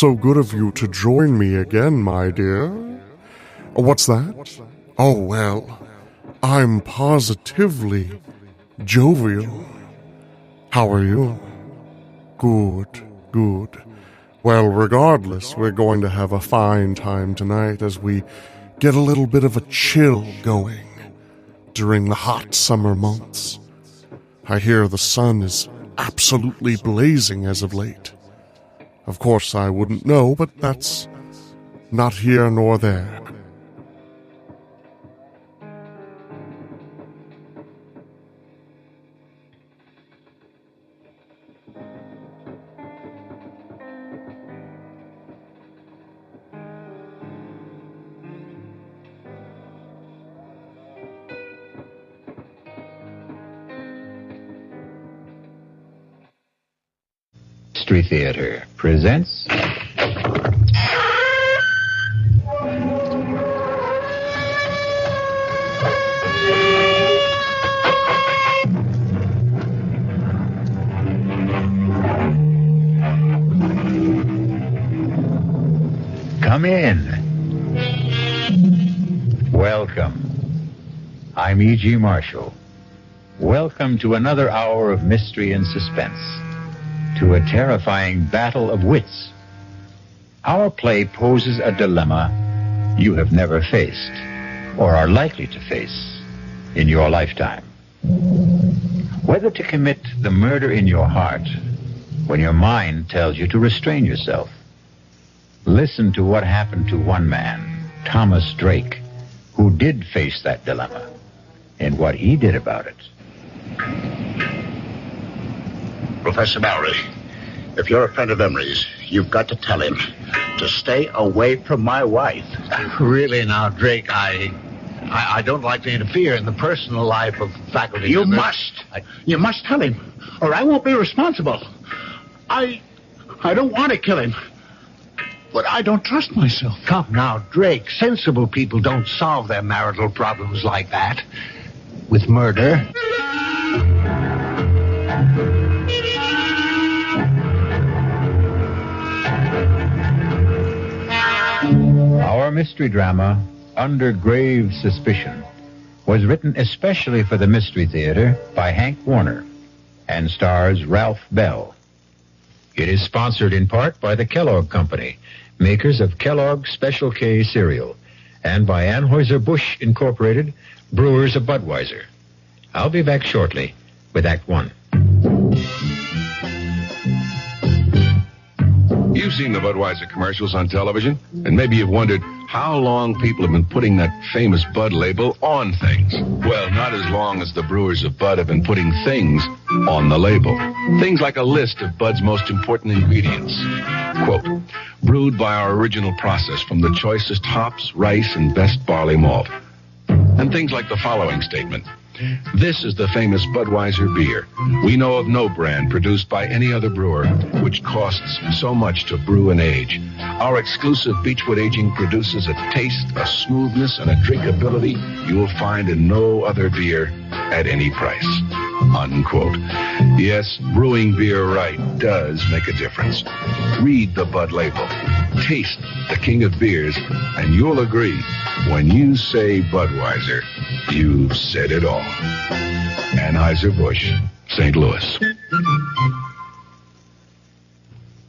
so good of you to join me again, my dear. What's that? Oh, well, I'm positively jovial. How are you? Good, good. Well, regardless, we're going to have a fine time tonight as we get a little bit of a chill going during the hot summer months. I hear the sun is absolutely blazing as of late. Of course, I wouldn't know, but that's not here nor there. Mystery Theater presents Come in. Welcome. I'm E.G. Marshall. Welcome to another hour of mystery and suspense, to a terrifying battle of wits. Our play poses a dilemma you have never faced or are likely to face in your lifetime. Whether to commit the murder in your heart when your mind tells you to restrain yourself. Listen to what happened to one man, Thomas Drake, who did face that dilemma and what he did about it. Professor Mallory, if you're a friend of Emery's, you've got to tell him to stay away from my wife. Really now, Drake, I don't like to interfere in the personal life of faculty You members. must. You must tell him, or I won't be responsible. I don't want to kill him, but I don't trust myself. Come now, Drake, sensible people don't solve their marital problems like that. With murder. Our mystery drama, Under Grave Suspicion, was written especially for the Mystery Theater by Hank Warner and stars Ralph Bell. It is sponsored in part by the Kellogg Company, makers of Kellogg's Special K cereal, and by Anheuser-Busch Incorporated, brewers of Budweiser. I'll be back shortly with Act One. You've seen the Budweiser commercials on television, and maybe you've wondered how long people have been putting that famous Bud label on things. Well, not as long as the brewers of Bud have been putting things on the label. Things like a list of Bud's most important ingredients. Quote, brewed by our original process from the choicest hops, rice, and best barley malt. And things like the following statement. This is the famous Budweiser beer. We know of no brand produced by any other brewer which costs so much to brew and age. Our exclusive Beechwood aging produces a taste, a smoothness, and a drinkability you will find in no other beer at any price. Unquote. Yes, brewing beer right does make a difference. Read the Bud label. Taste the king of beers, and you'll agree, when you say Budweiser, you've said it all. Anheuser-Busch, St. Louis.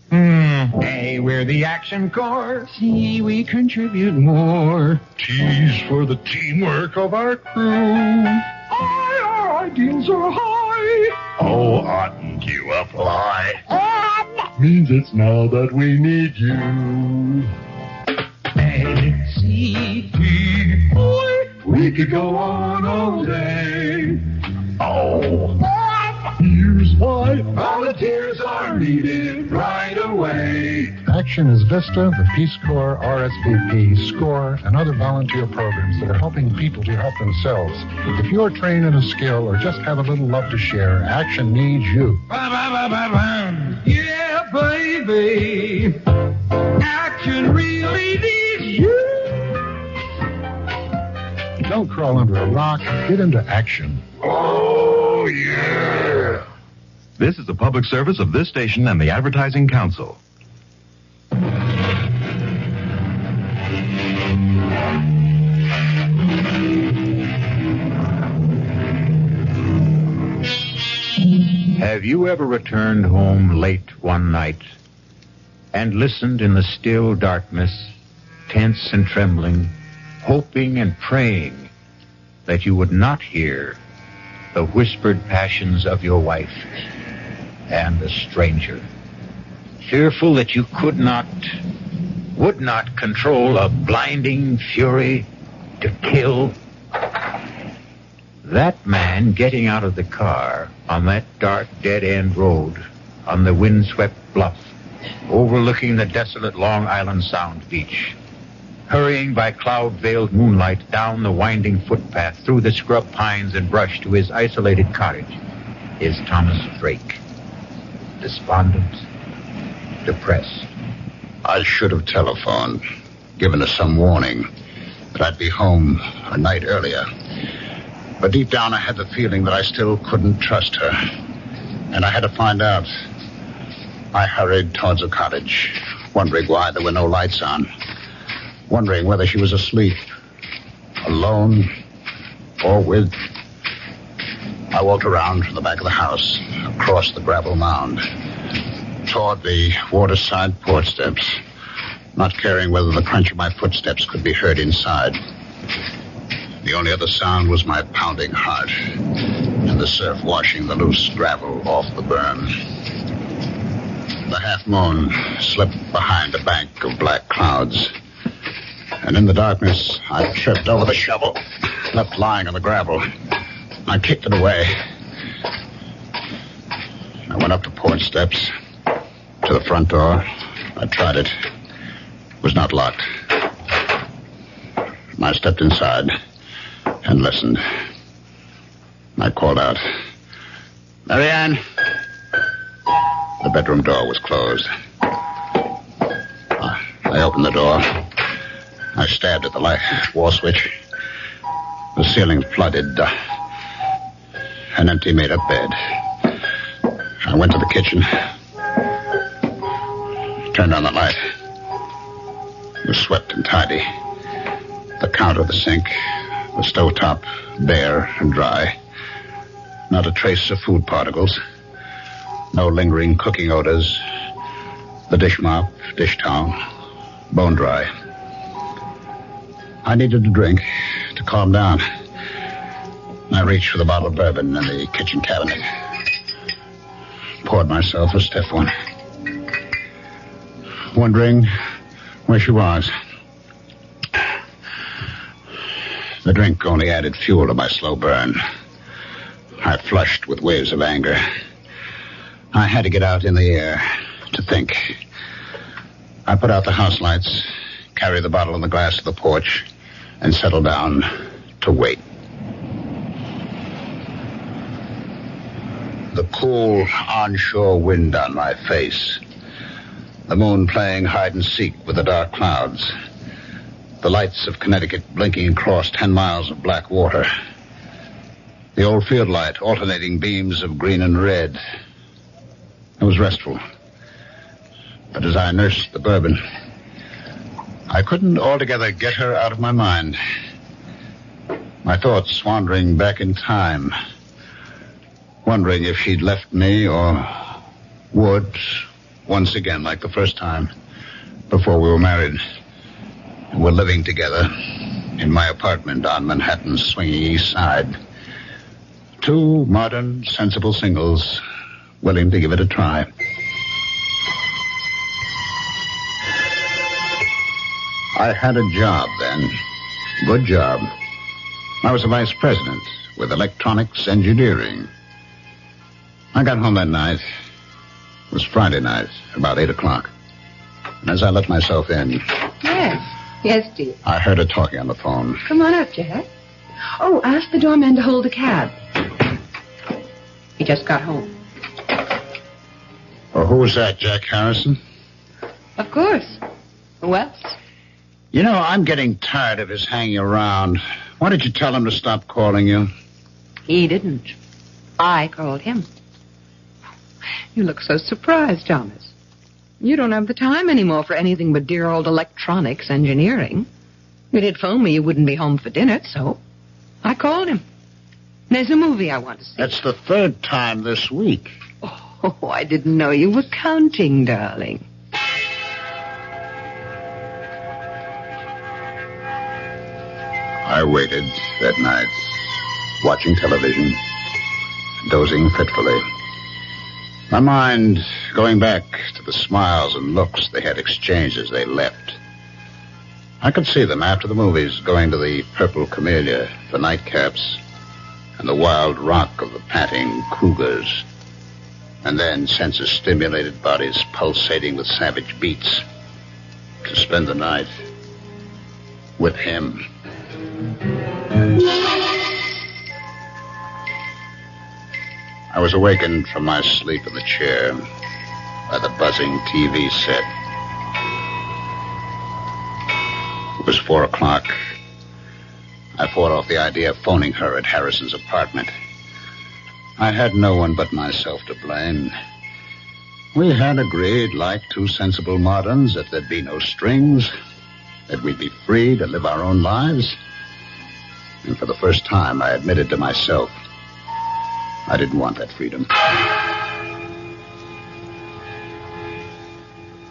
Hey, we're the Action Corps. See, we contribute more. T's for the teamwork of our crew. Our ideals are high. Oh, oughtn't you apply? Means it's now that we need you. A-C-T. We could go on all day. Oh. Here's why volunteers are needed right away. Action is VISTA, the Peace Corps, RSVP, SCORE, and other volunteer programs that are helping people to help themselves. If you're trained in a skill or just have a little love to share, Action needs you. Yeah, baby. Action really needs you. Don't crawl under a rock. Get into action. Oh, yeah. This is a public service of this station and the Advertising Council. Have you ever returned home late one night and listened in the still darkness, tense and trembling, hoping and praying that you would not hear the whispered passions of your wife and the stranger, fearful that you would not control a blinding fury to kill? That man getting out of the car on that dark dead-end road on the windswept bluff overlooking the desolate Long Island Sound beach, hurrying by cloud-veiled moonlight down the winding footpath through the scrub pines and brush to his isolated cottage, is Thomas Drake. Despondent, depressed. I should have telephoned, given us some warning that I'd be home a night earlier. But deep down I had the feeling that I still couldn't trust her. And I had to find out. I hurried towards the cottage, wondering why there were no lights on. Wondering whether she was asleep, alone, or with... I walked around from the back of the house, across the gravel mound, toward the waterside porch steps, not caring whether the crunch of my footsteps could be heard inside. The only other sound was my pounding heart and the surf washing the loose gravel off the berm. The half-moon slipped behind a bank of black clouds, and in the darkness, I tripped over the shovel, left lying on the gravel. I kicked it away. I went up the porch steps to the front door. I tried it. It was not locked. I stepped inside and listened. I called out, "Marianne!" The bedroom door was closed. I opened the door. I stabbed at the light wall switch. The ceiling flooded. An empty made-up bed. I went to the kitchen. Turned on the light. It was swept and tidy. The counter, the sink, the stovetop, bare and dry. Not a trace of food particles. No lingering cooking odors. The dish mop, dish towel, bone dry. I needed a drink to calm down. I reached for the bottle of bourbon in the kitchen cabinet. Poured myself a stiff one. Wondering where she was. The drink only added fuel to my slow burn. I flushed with waves of anger. I had to get out in the air to think. I put out the house lights, carried the bottle and the glass to the porch, and settled down to wait. The cool onshore wind on my face. The moon playing hide and seek with the dark clouds. The lights of Connecticut blinking across 10 miles of black water. The old field light alternating beams of green and red. It was restful. But as I nursed the bourbon, I couldn't altogether get her out of my mind. My thoughts wandering back in time, wondering if she'd left me or would, once again like the first time, before we were married. We're living together in my apartment on Manhattan's swinging east side. Two modern, sensible singles willing to give it a try. I had a job then. Good job. I was a vice president with electronics engineering. I got home that night. It was Friday night, about 8 o'clock. And as I let myself in... Yes, dear. I heard her talking on the phone. Come on up, Jack. Oh, ask the doorman to hold a cab. He just got home. Oh, who was that, Jack Harrison? Of course. Who else? You know, I'm getting tired of his hanging around. Why did you tell him to stop calling you? He didn't. I called him. You look so surprised, Thomas. You don't have the time anymore for anything but dear old electronics engineering. You did phone me you wouldn't be home for dinner, so I called him. There's a movie I want to see. That's the third time this week. Oh, Oh, I didn't know you were counting, darling. I waited that night, watching television, dozing fitfully. My mind going back to the smiles and looks they had exchanged as they left. I could see them after the movies, going to the Purple Camellia, the nightcaps, and the wild rock of the panting cougars. And then senses-stimulated bodies pulsating with savage beats. To spend the night with him. I was awakened from my sleep in the chair by the buzzing TV set. It was 4 o'clock. I fought off the idea of phoning her at Harrison's apartment. I had no one but myself to blame. We had agreed, like two sensible moderns, that there'd be no strings, that we'd be free to live our own lives. And for the first time, I admitted to myself I didn't want that freedom.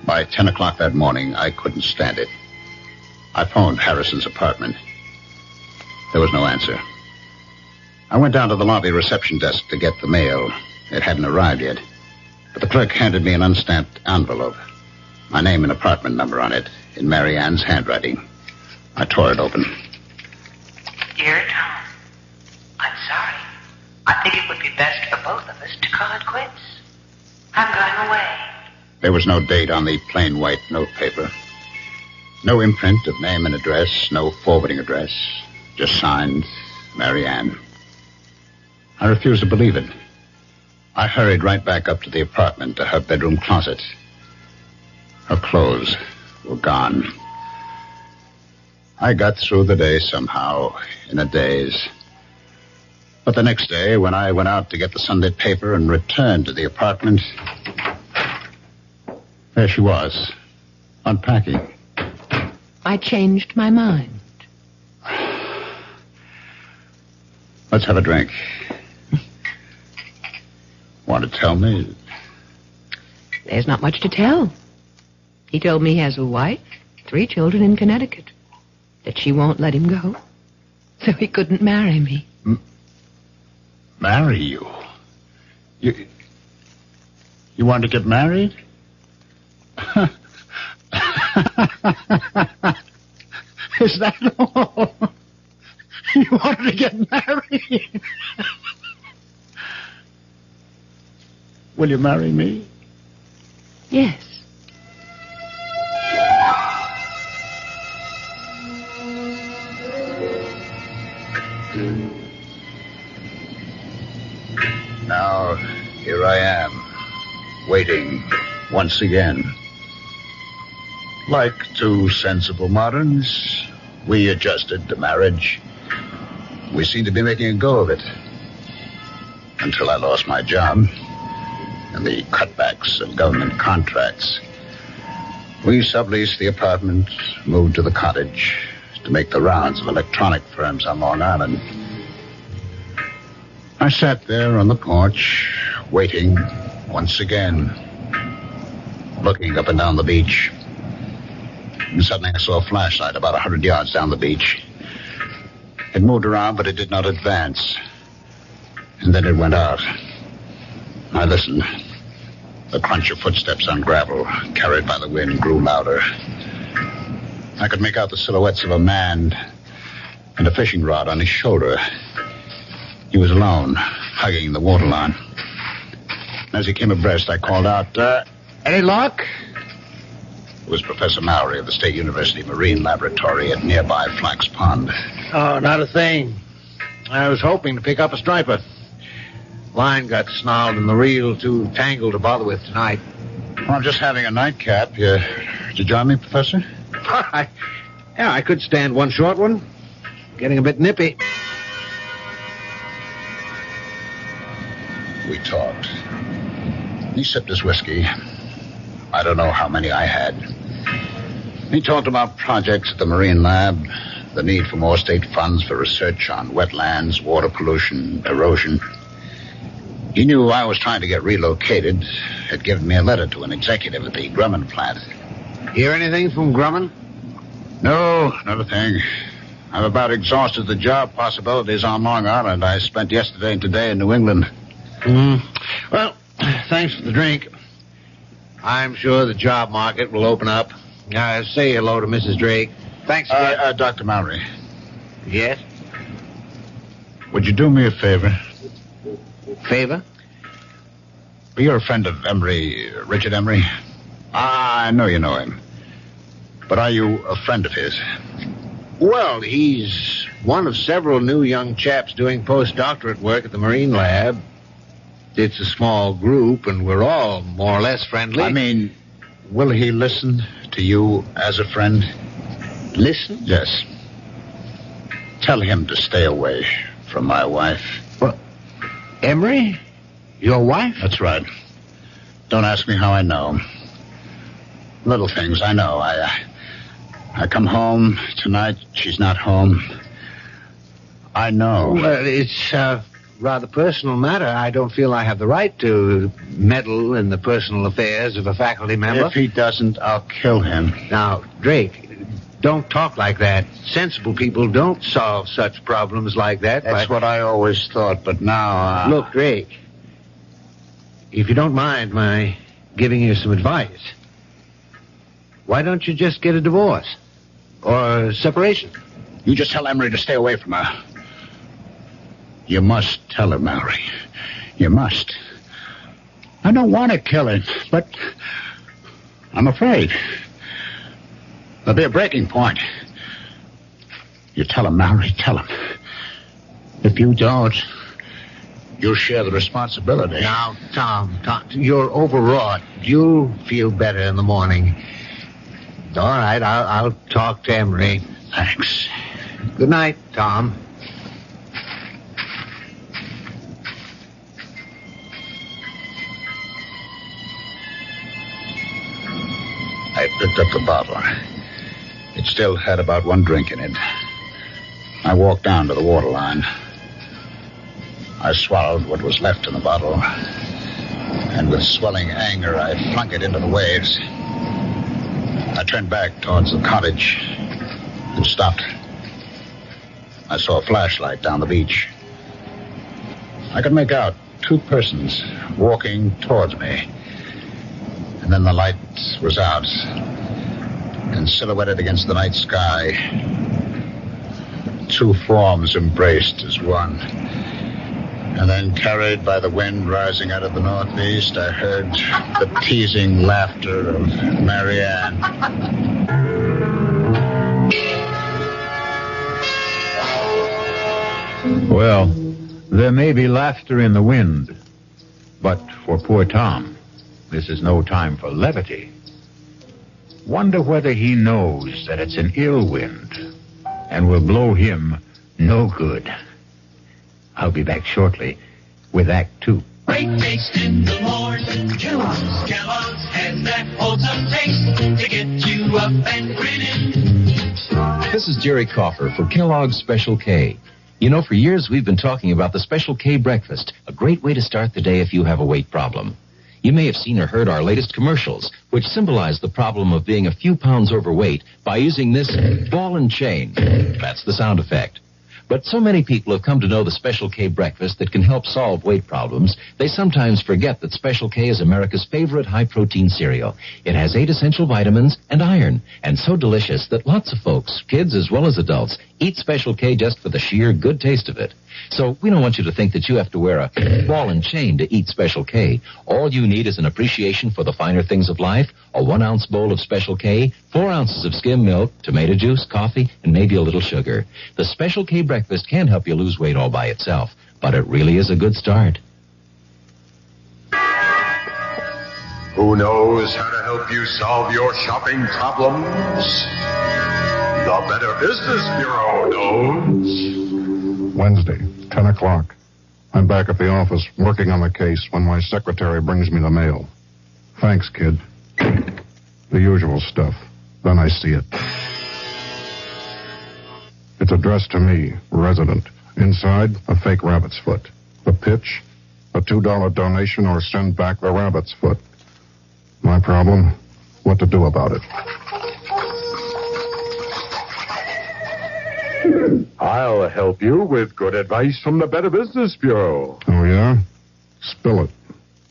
By 10 o'clock that morning, I couldn't stand it. I phoned Harrison's apartment. There was no answer. I went down to the lobby reception desk to get the mail. It hadn't arrived yet. But the clerk handed me an unstamped envelope. My name and apartment number on it, in Mary Ann's handwriting. I tore it open. Dear Tom, I'm sorry. I think it would be best for both of us to call it quits. I'm going away. There was no date on the plain white notepaper. No imprint of name and address, no forwarding address. Just signed, Mary Ann. I refused to believe it. I hurried right back up to the apartment, to her bedroom closet. Her clothes were gone. I got through the day somehow, in a daze. But the next day, when I went out to get the Sunday paper and returned to the apartment, there she was, unpacking. I changed my mind. Let's have a drink. Want to tell me? There's not much to tell. He told me he has a wife, 3 children in Connecticut, that she won't let him go, so he couldn't marry me. Marry you? You want to get married? Is that all? You wanted to get married? Will you marry me? Yes. Now, here I am, waiting once again. Like two sensible moderns, we adjusted to marriage. We seemed to be making a go of it. Until I lost my job and the cutbacks of government contracts. We subleased the apartment, moved to the cottage to make the rounds of electronic firms on Long Island. I sat there on the porch, waiting once again, looking up and down the beach. And suddenly I saw a flashlight about 100 yards down the beach. It moved around, but it did not advance. And then it went out. I listened. The crunch of footsteps on gravel, carried by the wind, grew louder. I could make out the silhouettes of a man and a fishing rod on his shoulder. He was alone, hugging the waterline. As he came abreast, I called out, any luck? It was Professor Mowry of the State University Marine Laboratory at nearby Flax Pond. Oh, not a thing. I was hoping to pick up a striper. Line got snarled and the reel too tangled to bother with tonight. Well, I'm just having a nightcap. Did you join me, Professor? I could stand one short one. Getting a bit nippy. We talked. He sipped his whiskey. I don't know how many I had. He talked about projects at the Marine Lab, the need for more state funds for research on wetlands, water pollution, erosion. He knew I was trying to get relocated. Had given me a letter to an executive at the Grumman plant. Hear anything from Grumman? No, not a thing. I've about exhausted the job possibilities on Long Island. I spent yesterday and today in New England. Well, thanks for the drink. I'm sure the job market will open up. Say hello to Mrs. Drake. Thanks again. Dr. Mallory. Yes? Would you do me a favor? Favor? You're a friend of Emery, Richard Emery. I know you know him. But are you a friend of his? Well, he's one of several new young chaps doing postdoctorate work at the Marine Lab. It's a small group, and we're all more or less friendly. I mean, will he listen to you as a friend? Listen? Yes. Tell him to stay away from my wife. What? Emery? Your wife? That's right. Don't ask me how I know. Little things, I know. I come home tonight. She's not home. I know. Well, it's a rather personal matter. I don't feel I have the right to meddle in the personal affairs of a faculty member. If he doesn't, I'll kill him. Now, Drake, don't talk like that. Sensible people don't solve such problems like that. That's what I always thought, but now... Look, Drake, if you don't mind my giving you some advice, why don't you just get a divorce? Or a separation? You just tell Emery to stay away from her. You must tell her, Mallory. You must. I don't want to kill him, but I'm afraid. There'll be a breaking point. You tell him, Mallory, tell him. If you don't, you'll share the responsibility. Now, Tom, you're overwrought. You'll feel better in the morning. All right, I'll talk to Emery. Thanks. Good night, Tom. I picked up the bottle. It still had about one drink in it. I walked down to the waterline. I swallowed what was left in the bottle, and with swelling anger, I flung it into the waves. I turned back towards the cottage and stopped. I saw a flashlight down the beach. I could make out two persons walking towards me. And then the light was out, and silhouetted against the night sky, two forms embraced as one. And then, carried by the wind rising out of the northeast, I heard the teasing laughter of Marianne. Well, there may be laughter in the wind, but for poor Tom, this is no time for levity. Wonder whether he knows that it's an ill wind and will blow him no good. I'll be back shortly with Act 2. Great taste in the morning. Kellogg's has that wholesome taste to get you up and grinning. This is Jerry Coffer for Kellogg's Special K. You know, for years we've been talking about the Special K breakfast, a great way to start the day if you have a weight problem. You may have seen or heard our latest commercials, which symbolize the problem of being a few pounds overweight by using this ball and chain. That's the sound effect. But so many people have come to know the Special K breakfast that can help solve weight problems, they sometimes forget that Special K is America's favorite high-protein cereal. It has 8 essential vitamins and iron, and so delicious that lots of folks, kids as well as adults, eat Special K just for the sheer good taste of it. So we don't want you to think that you have to wear a ball and chain to eat Special K. All you need is an appreciation for the finer things of life, a 1-ounce bowl of Special K, 4 ounces of skim milk, tomato juice, coffee, and maybe a little sugar. The Special K breakfast can help you lose weight all by itself, but it really is a good start. Who knows how to help you solve your shopping problems? The Better Business Bureau knows. Wednesday, 10 o'clock. I'm back at the office working on the case when my secretary brings me the mail. Thanks, kid. The usual stuff. Then I see it. It's addressed to me, resident. Inside, a fake rabbit's foot. The pitch, A $2 donation or send back the rabbit's foot. My problem, what to do about it. I'll help you with good advice from the Better Business Bureau. Oh, yeah? Spill it.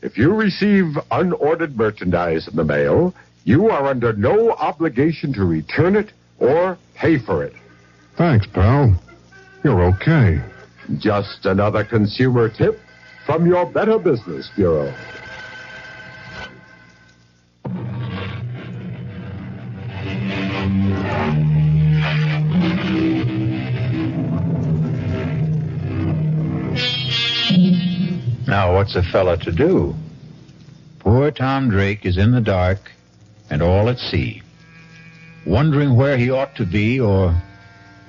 If you receive unordered merchandise in the mail, you are under no obligation to return it or pay for it. Thanks, pal. You're okay. Just another consumer tip from your Better Business Bureau. Now, what's a fella to do? Poor Tom Drake is in the dark and all at sea, wondering where he ought to be or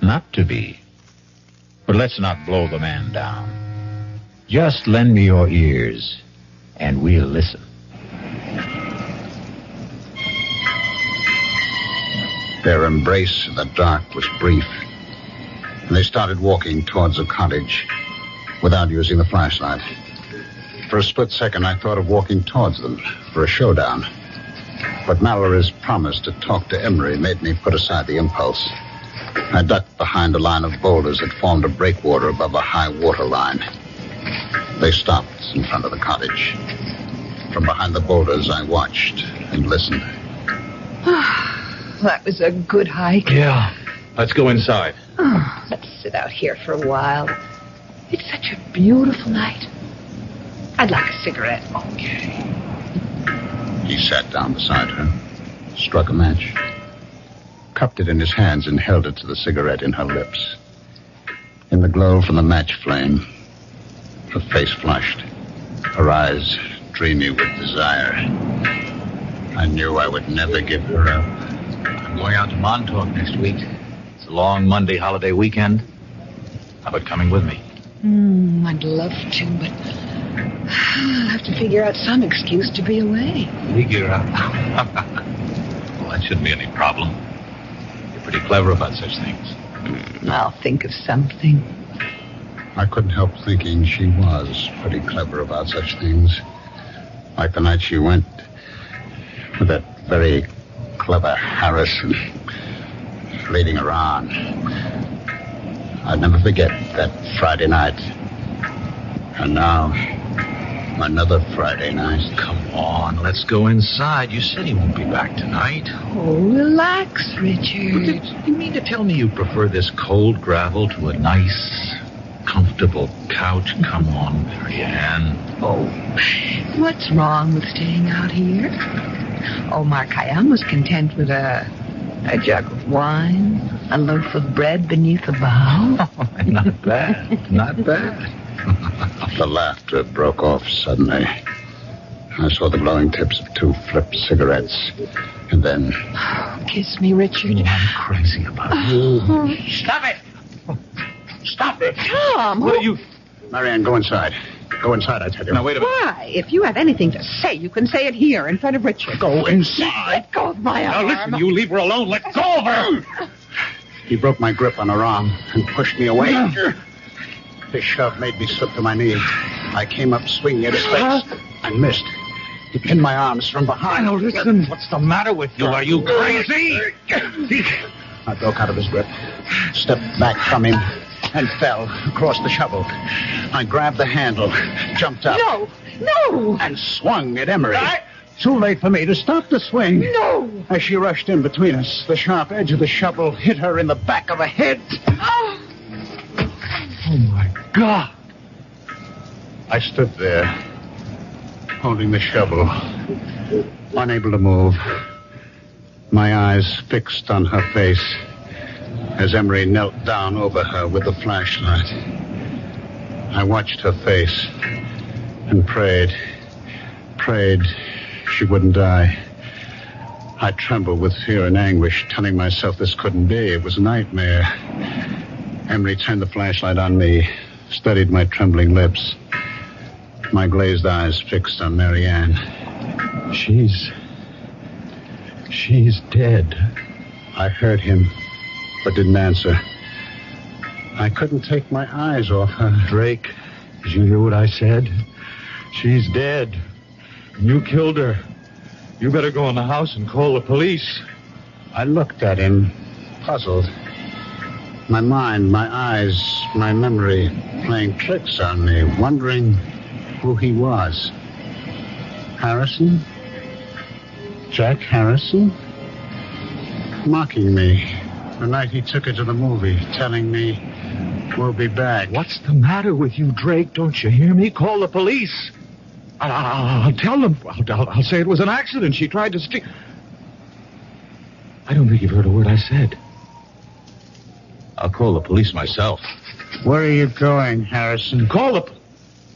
not to be. But let's not blow the man down. Just lend me your ears, and we'll listen. Their embrace in the dark was brief, and they started walking towards the cottage without using the flashlight. For a split second, I thought of walking towards them for a showdown. But Mallory's promise to talk to Emery made me put aside the impulse. I ducked behind a line of boulders that formed a breakwater above a high water line. They stopped in front of the cottage. From behind the boulders, I watched and listened. That was a good hike. Yeah. Let's go inside. Oh, let's sit out here for a while. It's such a beautiful night. I'd like a cigarette. Okay. He sat down beside her, struck a match, cupped it in his hands and held it to the cigarette in her lips. In the glow from the match flame, her face flushed, her eyes dreamy with desire. I knew I would never give her up. I'm going out to Montauk next week. It's a long Monday holiday weekend. How about coming with me? I'd love to, but I'll have to figure out some excuse to be away. Figure out? Well, that shouldn't be any problem. You're pretty clever about such things. I'll think of something. I couldn't help thinking she was pretty clever about such things. Like the night she went with that very clever Harrison leading her on. I'd never forget that Friday night. And now, another Friday night. Come on, let's go inside. You said he won't be back tonight. Oh, relax, Richard. You mean to tell me you prefer this cold gravel to a nice, comfortable couch? Come on, Marianne. Oh, what's wrong with staying out here? Omar Khayyam was content with a jug of wine, a loaf of bread beneath a bough. Not bad, not bad. The laughter broke off suddenly. I saw the glowing tips of two flipped cigarettes. And then... Kiss me, Richard. Oh, I'm crazy about you. Stop it! Stop it! Tom! What are you... Marianne, go inside. Go inside, I tell you. Now, wait a minute. Why? If you have anything to say, you can say it here in front of Richard. Go inside. Let go of my arm. Now, listen, you leave her alone. Let go of her. He broke my grip on her arm and pushed me away. His shove made me slip to my knee. I came up swinging at his face and missed. He pinned my arms from behind. Now, listen. What's the matter with you? Are you crazy? I broke out of his grip, stepped back from him, and fell across the shovel. I grabbed the handle, jumped up. No! And swung at Emery. Too late for me to stop the swing. No! As she rushed in between us, the sharp edge of the shovel hit her in the back of the head. Oh, my God. I stood there, holding the shovel, unable to move, my eyes fixed on her face as Emery knelt down over her with the flashlight. I watched her face and prayed she wouldn't die. I trembled with fear and anguish, telling myself this couldn't be. It was a nightmare. Emery turned the flashlight on me, studied my trembling lips, my glazed eyes fixed on Marianne. She's dead. I heard him, but didn't answer. I couldn't take my eyes off her. Drake, did you hear what I said? She's dead. You killed her. You better go in the house and call the police. I looked at him, puzzled. My mind, my eyes, my memory playing tricks on me, wondering who he was. Harrison? Jack Harrison? Mocking me. The night he took her to the movie, telling me we'll be back. What's the matter with you, Drake? Don't you hear me? Call the police. I'll tell them. I'll say it was an accident. She tried to steal. I don't think you've heard a word I said. I'll call the police myself. Where are you going, Harrison? Call the...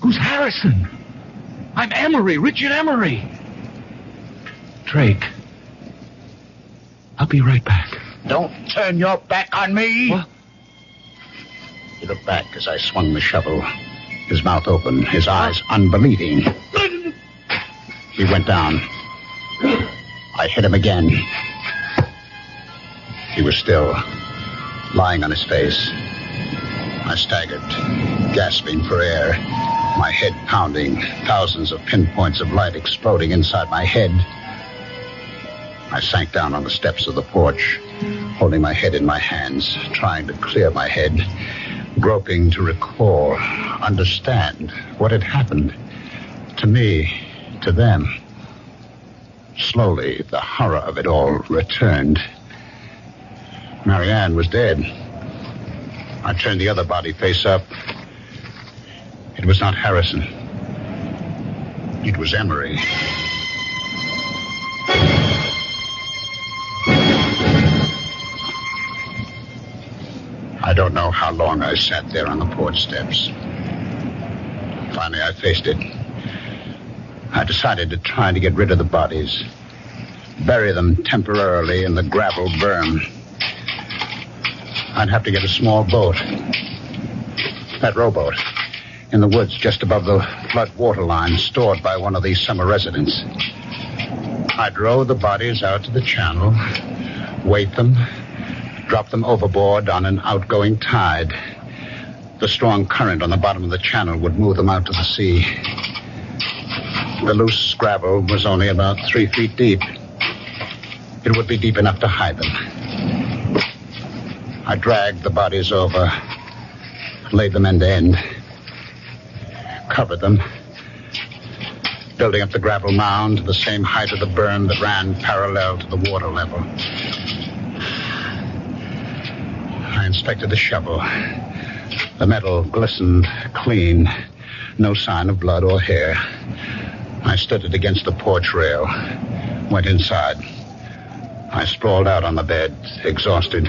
Who's Harrison? I'm Emery, Richard Emery. Drake. I'll be right back. Don't turn your back on me. What? He looked back as I swung the shovel, his mouth open, his eyes unbelieving. He went down. I hit him again. He was still, lying on his face. I staggered, gasping for air, my head pounding, thousands of pinpoints of light exploding inside my head. I sank down on the steps of the porch, holding my head in my hands, trying to clear my head, groping to recall, understand what had happened to me, to them. Slowly, the horror of it all returned. Marianne was dead. I turned the other body face up. It was not Harrison. It was Emery. I don't know how long I sat there on the porch steps. Finally, I faced it. I decided to try to get rid of the bodies, bury them temporarily in the gravel berm. I'd have to get a small boat, that rowboat, in the woods just above the flood water line stored by one of these summer residents. I'd row the bodies out to the channel, weight them, drop them overboard on an outgoing tide. The strong current on the bottom of the channel would move them out to the sea. The loose gravel was only about 3 feet deep. It would be deep enough to hide them. I dragged the bodies over, laid them end to end, covered them, building up the gravel mound to the same height of the berm that ran parallel to the water level. I inspected the shovel. The metal glistened clean, no sign of blood or hair. I stood it against the porch rail, went inside. I sprawled out on the bed, exhausted,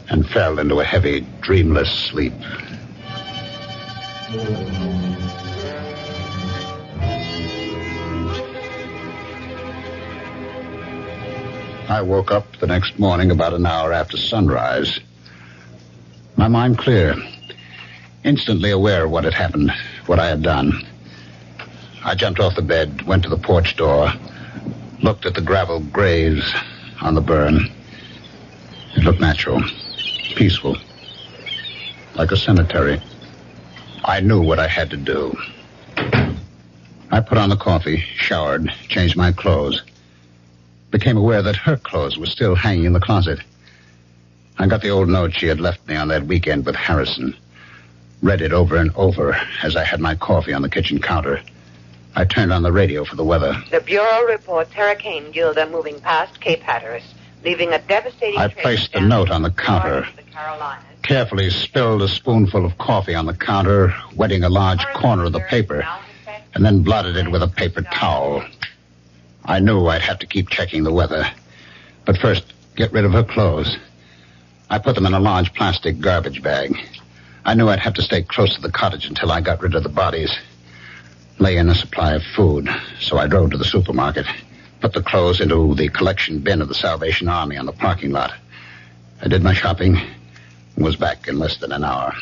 and fell into a heavy, dreamless sleep. I woke up the next morning about an hour after sunrise. My mind clear, instantly aware of what had happened, what I had done. I jumped off the bed, went to the porch door, looked at the gravel graves on the burn. It looked natural, peaceful, like a cemetery. I knew what I had to do. I put on the coffee, showered, changed my clothes. Became aware that her clothes were still hanging in the closet. I got the old note she had left me on that weekend with Harrison. Read it over and over as I had my coffee on the kitchen counter. I turned on the radio for the weather. The Bureau reports Hurricane Gilda moving past Cape Hatteras, leaving a devastating I placed the note on the counter, carefully spilled a spoonful of coffee on the counter, wetting a large corner of the paper, and then blotted it with a paper towel. I knew I'd have to keep checking the weather. But first, get rid of her clothes. I put them in a large plastic garbage bag. I knew I'd have to stay close to the cottage until I got rid of the bodies. Lay in a supply of food, so I drove to the supermarket, put the clothes into the collection bin of the Salvation Army on the parking lot. I did my shopping and was back in less than an hour.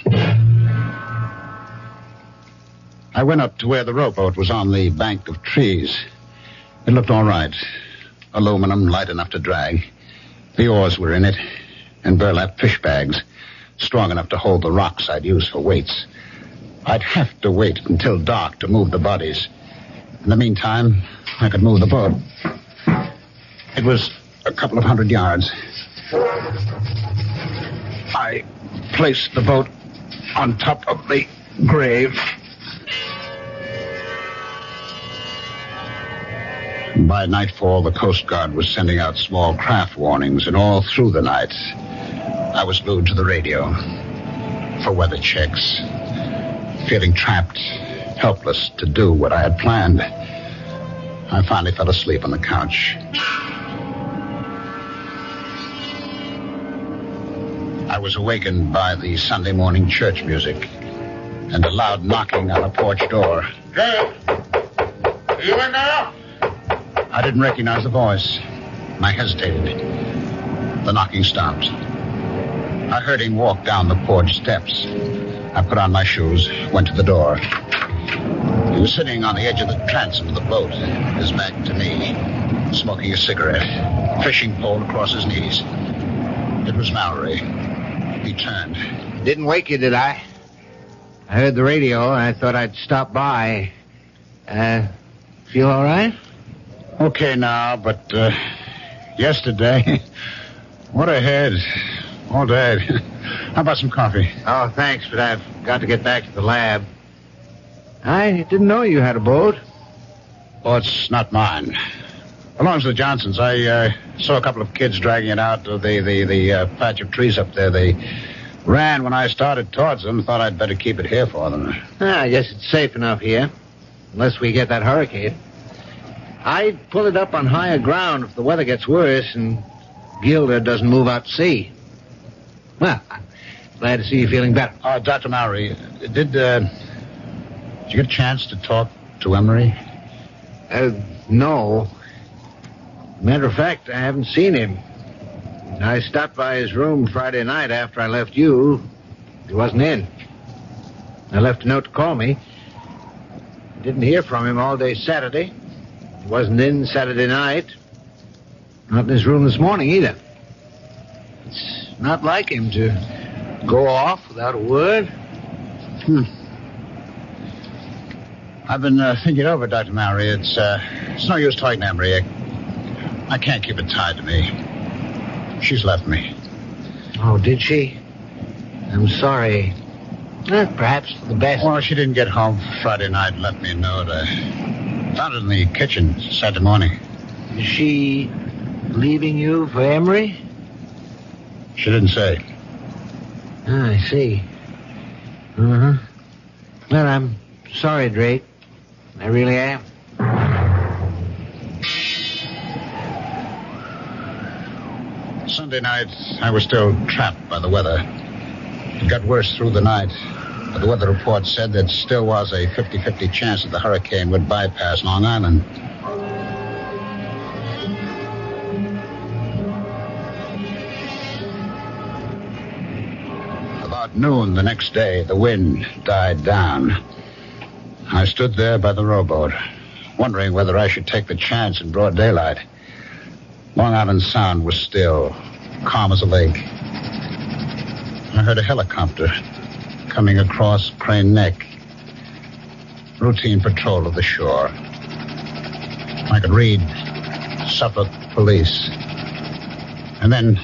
I went up to where the rowboat was on the bank of trees. It looked all right. Aluminum, light enough to drag. The oars were in it, and burlap fish bags, strong enough to hold the rocks I'd use for weights. I'd have to wait until dark to move the bodies. In the meantime, I could move the boat. It was a couple of 100 yards. I placed the boat on top of the grave. By nightfall, the Coast Guard was sending out small craft warnings, and all through the night, I was glued to the radio for weather checks, feeling trapped, helpless to do what I had planned. I finally fell asleep on the couch. I was awakened by the Sunday morning church music and a loud knocking on the porch door. Hey, are you in there? I didn't recognize the voice. I hesitated. The knocking stopped. I heard him walk down the porch steps. I put on my shoes, went to the door. He was sitting on the edge of the transom of the boat, his back to me, smoking a cigarette, fishing pole across his knees. It was Mallory. He turned. Didn't wake you, did I? I heard the radio, and I thought I'd stop by. Feel all right? Okay now, but yesterday, what a head. All day. How about some coffee? Oh, thanks, but I've got to get back to the lab. I didn't know you had a boat. Oh, it's not mine. Belongs to the Johnsons. I saw a couple of kids dragging it out of the patch of trees up there. They ran when I started towards them. Thought I'd better keep it here for them. I guess it's safe enough here, unless we get that hurricane. I'd pull it up on higher ground if the weather gets worse and Gilda doesn't move out to sea. Well, I'm glad to see you feeling better. Dr. Mallory, did you get a chance to talk to Emery? No. Matter of fact, I haven't seen him. I stopped by his room Friday night after I left you. He wasn't in. I left a note to call me. Didn't hear from him all day Saturday. He wasn't in Saturday night. Not in his room this morning either. It's not like him to go off without a word. I've been thinking over, Dr. Mallory. It's no use talking to Emery. I can't keep it tied to me. She's left me. Oh, did she? I'm sorry. Perhaps for the best. Well, she didn't get home Friday night and left me a note. I found it in the kitchen Saturday morning. Is she leaving you for Emery? She didn't say. I see. Uh-huh. Well, I'm sorry, Drake. I really am. Sunday night, I was still trapped by the weather. It got worse through the night. But the weather report said there still was a 50-50 chance that the hurricane would bypass Long Island. About noon the next day, the wind died down. I stood there by the rowboat, wondering whether I should take the chance in broad daylight. Long Island Sound was still, calm as a lake. I heard a helicopter coming across Crane Neck. Routine patrol of the shore. I could read Suffolk Police. And then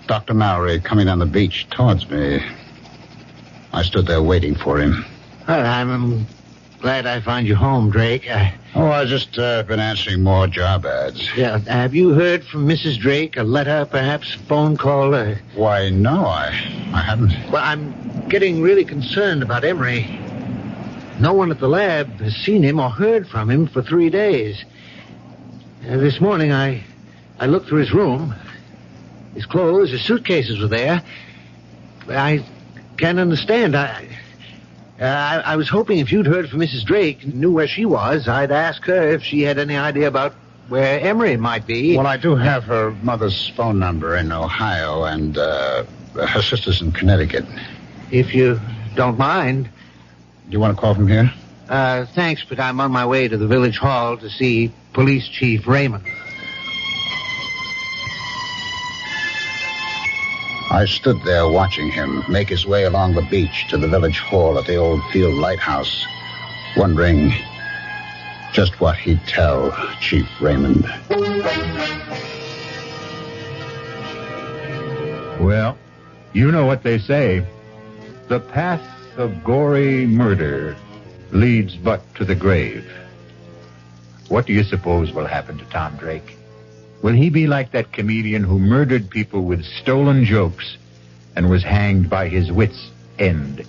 Dr. Mallory coming down the beach towards me. I stood there waiting for him. Well, I'm glad I found you home, Drake. I've just been answering more job ads. Yeah, have you heard from Mrs. Drake? A letter, perhaps? A phone call? Why, no, I haven't. Well, I'm getting really concerned about Emery. No one at the lab has seen him or heard from him for 3 days. This morning, I looked through his room. His clothes, his suitcases were there. I can't understand. I was hoping if you'd heard from Mrs. Drake, knew where she was, I'd ask her if she had any idea about where Emery might be. Well, I do have her mother's phone number in Ohio and her sister's in Connecticut. If you don't mind. Do you want to call from here? Thanks, but I'm on my way to the village hall to see Police Chief Raymond. I stood there watching him make his way along the beach to the village hall at the old field lighthouse, wondering just what he'd tell Chief Raymond. Well, you know what they say. The path of gory murder leads but to the grave. What do you suppose will happen to Tom Drake? Will he be like that comedian who murdered people with stolen jokes and was hanged by his wits' end?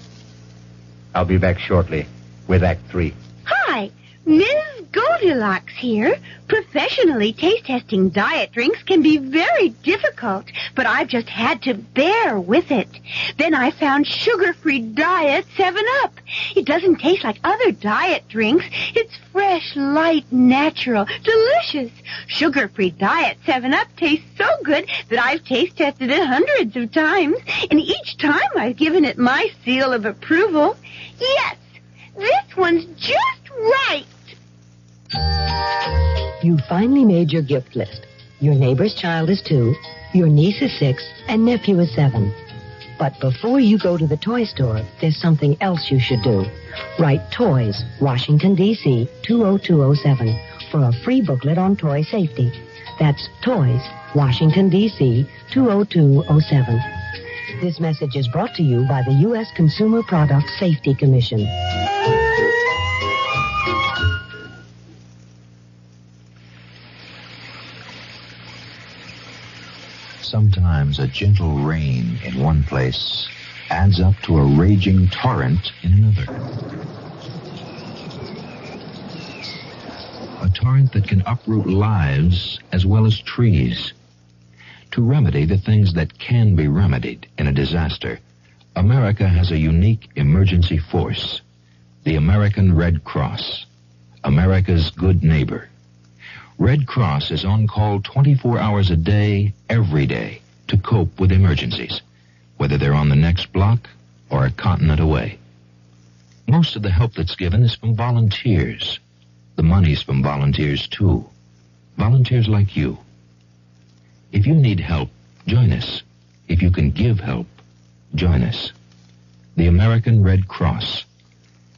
I'll be back shortly with Act 3. Hi, Ms. Goldilocks here. Professionally taste-testing diet drinks can be very difficult, but I've just had to bear with it. Then I found sugar-free Diet 7-Up. It doesn't taste like other diet drinks. It's fresh, light, natural, delicious. Sugar-free Diet 7-Up tastes so good that I've taste-tested it hundreds of times, and each time I've given it my seal of approval. Yes, this one's just right. You finally made your gift list. Your neighbor's child is 2, your niece is 6, and nephew is 7. But before you go to the toy store, there's something else you should do. Write Toys, Washington, D.C., 20207 for a free booklet on toy safety. That's Toys, Washington, D.C., 20207. This message is brought to you by the U.S. Consumer Product Safety Commission. Sometimes a gentle rain in one place adds up to a raging torrent in another. A torrent that can uproot lives as well as trees. To remedy the things that can be remedied in a disaster, America has a unique emergency force, the American Red Cross, America's good neighbor. Red Cross is on call 24 hours a day, every day, to cope with emergencies, whether they're on the next block or a continent away. Most of the help that's given is from volunteers. The money's from volunteers, too. Volunteers like you. If you need help, join us. If you can give help, join us. The American Red Cross.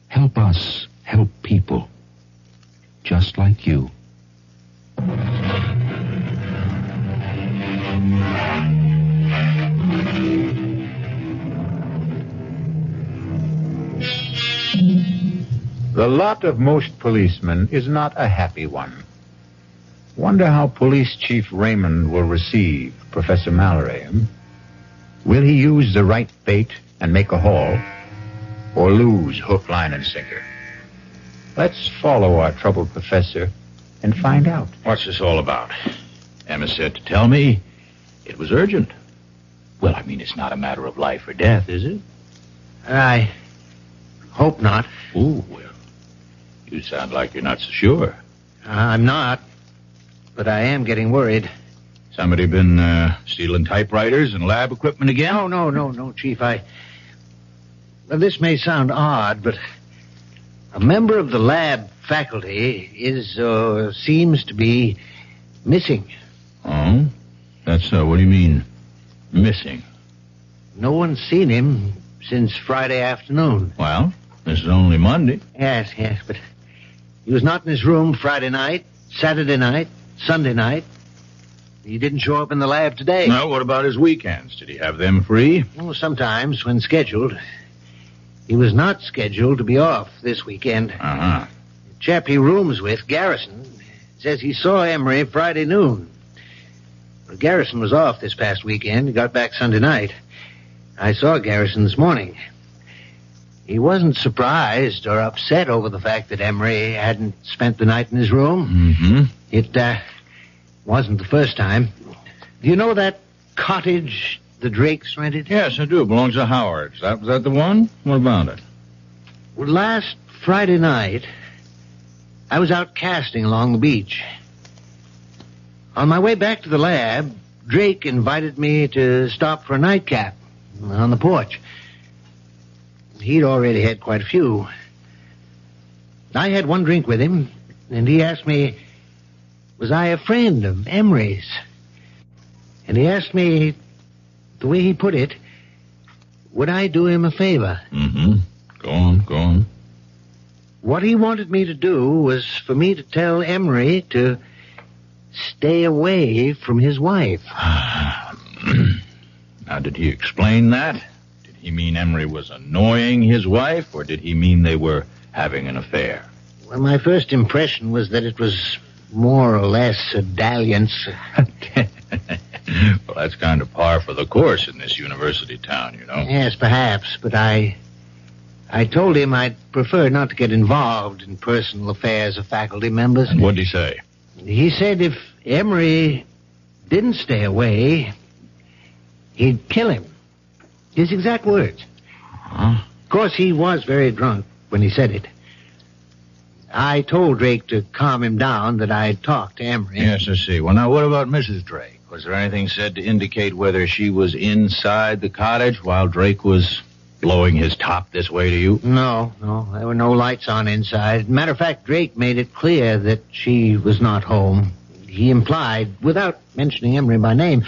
Help us help people just like you. The lot of most policemen is not a happy one. Wonder how Police Chief Raymond will receive Professor Mallory. Will he use the right bait and make a haul, or lose hook, line, and sinker? Let's follow our troubled professor and find out. What's this all about? Emma said to tell me it was urgent. Well, I mean, it's not a matter of life or death, is it? I hope not. Oh, well, you sound like you're not so sure. I'm not, but I am getting worried. Somebody been stealing typewriters and lab equipment again? No, Chief. Well, this may sound odd, but a member of the lab faculty seems to be missing. Oh? That's what do you mean, missing? No one's seen him since Friday afternoon. Well, this is only Monday. Yes, but he was not in his room Friday night, Saturday night, Sunday night. He didn't show up in the lab today. Well, what about his weekends? Did he have them free? Well, sometimes, when scheduled. He was not scheduled to be off this weekend. Uh-huh. The chap he rooms with, Garrison, says he saw Emery Friday noon. Well, Garrison was off this past weekend. He got back Sunday night. I saw Garrison this morning. He wasn't surprised or upset over the fact that Emery hadn't spent the night in his room. Mm-hmm. It wasn't the first time. Do you know that cottage the Drakes rented? Yes, I do. It belongs to Howard. Was that the one? What about it? Well, last Friday night, I was out casting along the beach. On my way back to the lab, Drake invited me to stop for a nightcap on the porch. He'd already had quite a few. I had one drink with him, and he asked me, was I a friend of Emery's? And he asked me the way he put it, would I do him a favor? Mm-hmm. Go on. What he wanted me to do was for me to tell Emery to stay away from his wife. Now, did he explain that? Did he mean Emery was annoying his wife, or did he mean they were having an affair? Well, my first impression was that it was more or less a dalliance. Well, that's kind of par for the course in this university town, you know. Yes, perhaps, but I told him I'd prefer not to get involved in personal affairs of faculty members. And what'd he say? He said if Emery didn't stay away, he'd kill him. His exact words. Huh? Of course, he was very drunk when he said it. I told Drake to calm him down, that I'd talk to Emery. Yes, I see. Well, now, what about Mrs. Drake? Was there anything said to indicate whether she was inside the cottage while Drake was blowing his top this way to you? No. There were no lights on inside. Matter of fact, Drake made it clear that she was not home. He implied, without mentioning Emery by name,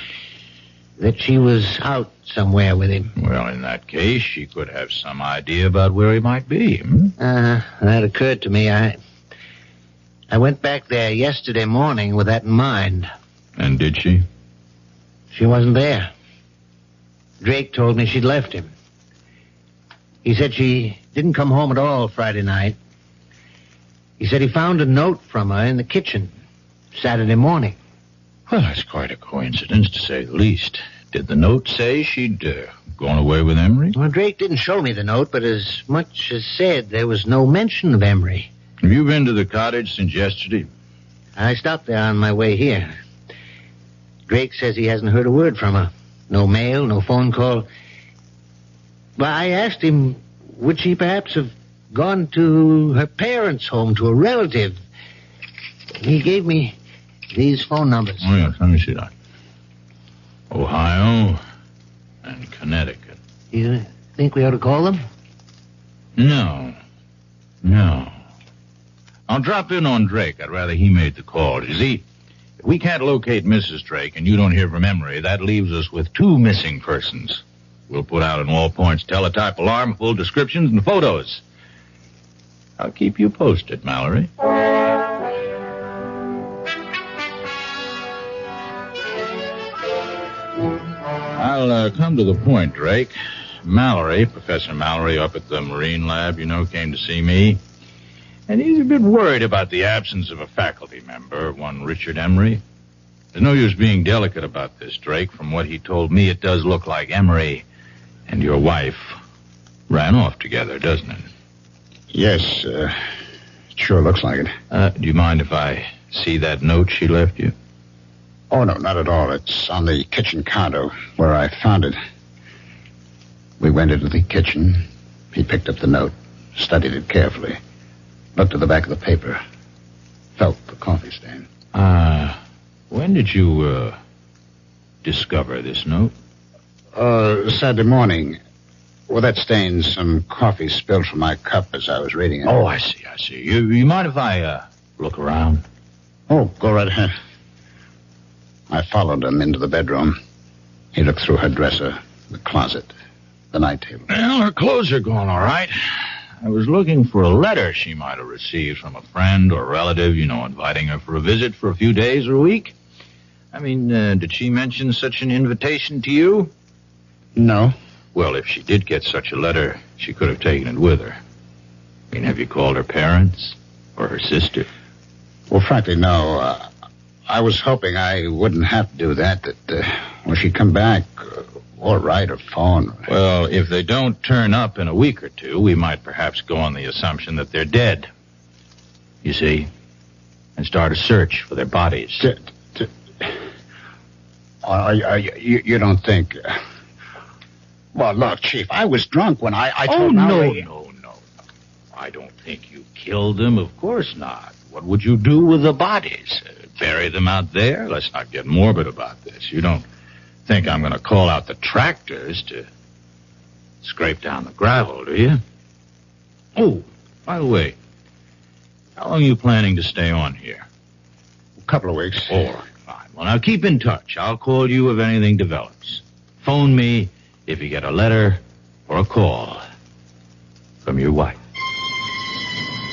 that she was out somewhere with him. Well, in that case, she could have some idea about where he might be. That occurred to me. I went back there yesterday morning with that in mind. And did she? She wasn't there. Drake told me she'd left him. He said she didn't come home at all Friday night. He said he found a note from her in the kitchen Saturday morning. Well, that's quite a coincidence, to say the least. Did the note say she'd gone away with Emery? Well, Drake didn't show me the note, but as much as said there was no mention of Emery. Have you been to the cottage since yesterday? I stopped there on my way here. Drake says he hasn't heard a word from her. No mail, no phone call. But I asked him, would she perhaps have gone to her parents' home, to a relative? He gave me these phone numbers. Oh, yes, let me see that. Ohio and Connecticut. You think we ought to call them? No. I'll drop in on Drake. I'd rather he made the call. You see, if we can't locate Mrs. Drake and you don't hear from Emery, that leaves us with 2 missing persons. We'll put out an all-points teletype alarm, full descriptions and photos. I'll keep you posted, Mallory. I'll come to the point, Drake. Mallory, Professor Mallory up at the Marine Lab, came to see me. And he's a bit worried about the absence of a faculty member, one Richard Emery. There's no use being delicate about this, Drake. From what he told me, it does look like Emery and your wife ran off together, doesn't it? Yes, it sure looks like it. Do you mind if I see that note she left you? Oh, no, not at all. It's on the kitchen counter where I found it. We went into the kitchen. He picked up the note, studied it carefully, looked at the back of the paper, felt the coffee stain. When did you, discover this note? Saturday morning. Well, that stain's some coffee spilled from my cup as I was reading it. Oh, I see. You mind if I, look around? Oh, go right ahead. I followed him into the bedroom. He looked through her dresser, the closet, the night table. Well, her clothes are gone, all right. I was looking for a letter she might have received from a friend or relative, inviting her for a visit for a few days or a week. I mean, did she mention such an invitation to you? No. Well, if she did get such a letter, she could have taken it with her. I mean, have you called her parents or her sister? Well, frankly, no. I was hoping I wouldn't have to do that when she'd come back, or write or phone. Well, if they don't turn up in a week or two, we might perhaps go on the assumption that they're dead. You see? And start a search for their bodies. You don't think... Well, look, Chief, I was drunk when I told Mallory... No. I don't think you killed them. Of course not. What would you do with the bodies? Bury them out there? Let's not get morbid about this. You don't think I'm going to call out the tractors to scrape down the gravel, do you? Oh, by the way, how long are you planning to stay on here? A couple of weeks. All right, fine. Well, now keep in touch. I'll call you if anything develops. Phone me if you get a letter or a call from your wife.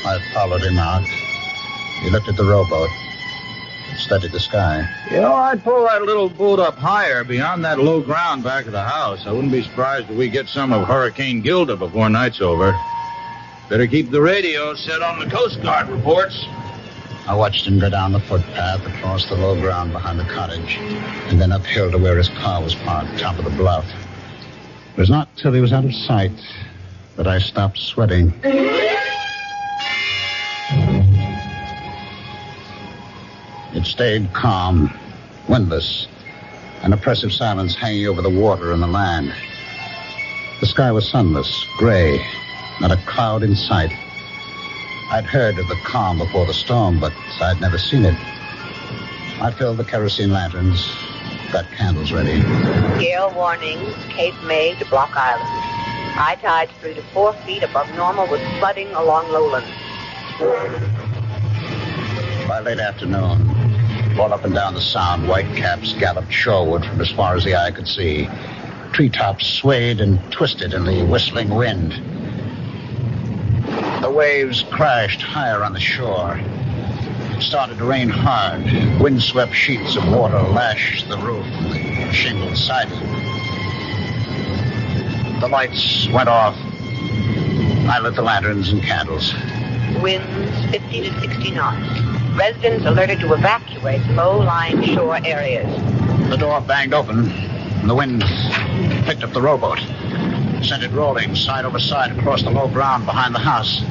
I followed him out. He looked at the rowboat, studied the sky. You know, I'd pull that little boat up higher beyond that low ground back of the house. I wouldn't be surprised if we get some of Hurricane Gilda before night's over. Better keep the radio set on the Coast Guard reports. I watched him go down the footpath, across the low ground behind the cottage, and then uphill to where his car was parked, top of the bluff. It was not till he was out of sight that I stopped sweating. It stayed calm, windless, an oppressive silence hanging over the water and the land. The sky was sunless, gray, not a cloud in sight. I'd heard of the calm before the storm, but I'd never seen it. I filled the kerosene lanterns, got candles ready. Gale warnings, Cape May to Block Island. High tides 3 to 4 feet above normal with flooding along lowlands. By late afternoon, all up and down the Sound, white caps galloped shoreward from as far as the eye could see. Treetops swayed and twisted in the whistling wind. The waves crashed higher on the shore. It started to rain hard. Windswept sheets of water lashed the roof and the shingled siding. The lights went off. I lit the lanterns and candles. Winds 50 to 60 knots. Residents alerted to evacuate low-lying shore areas. The door banged open, and the wind picked up the rowboat, sent it rolling side over side across the low ground behind the house.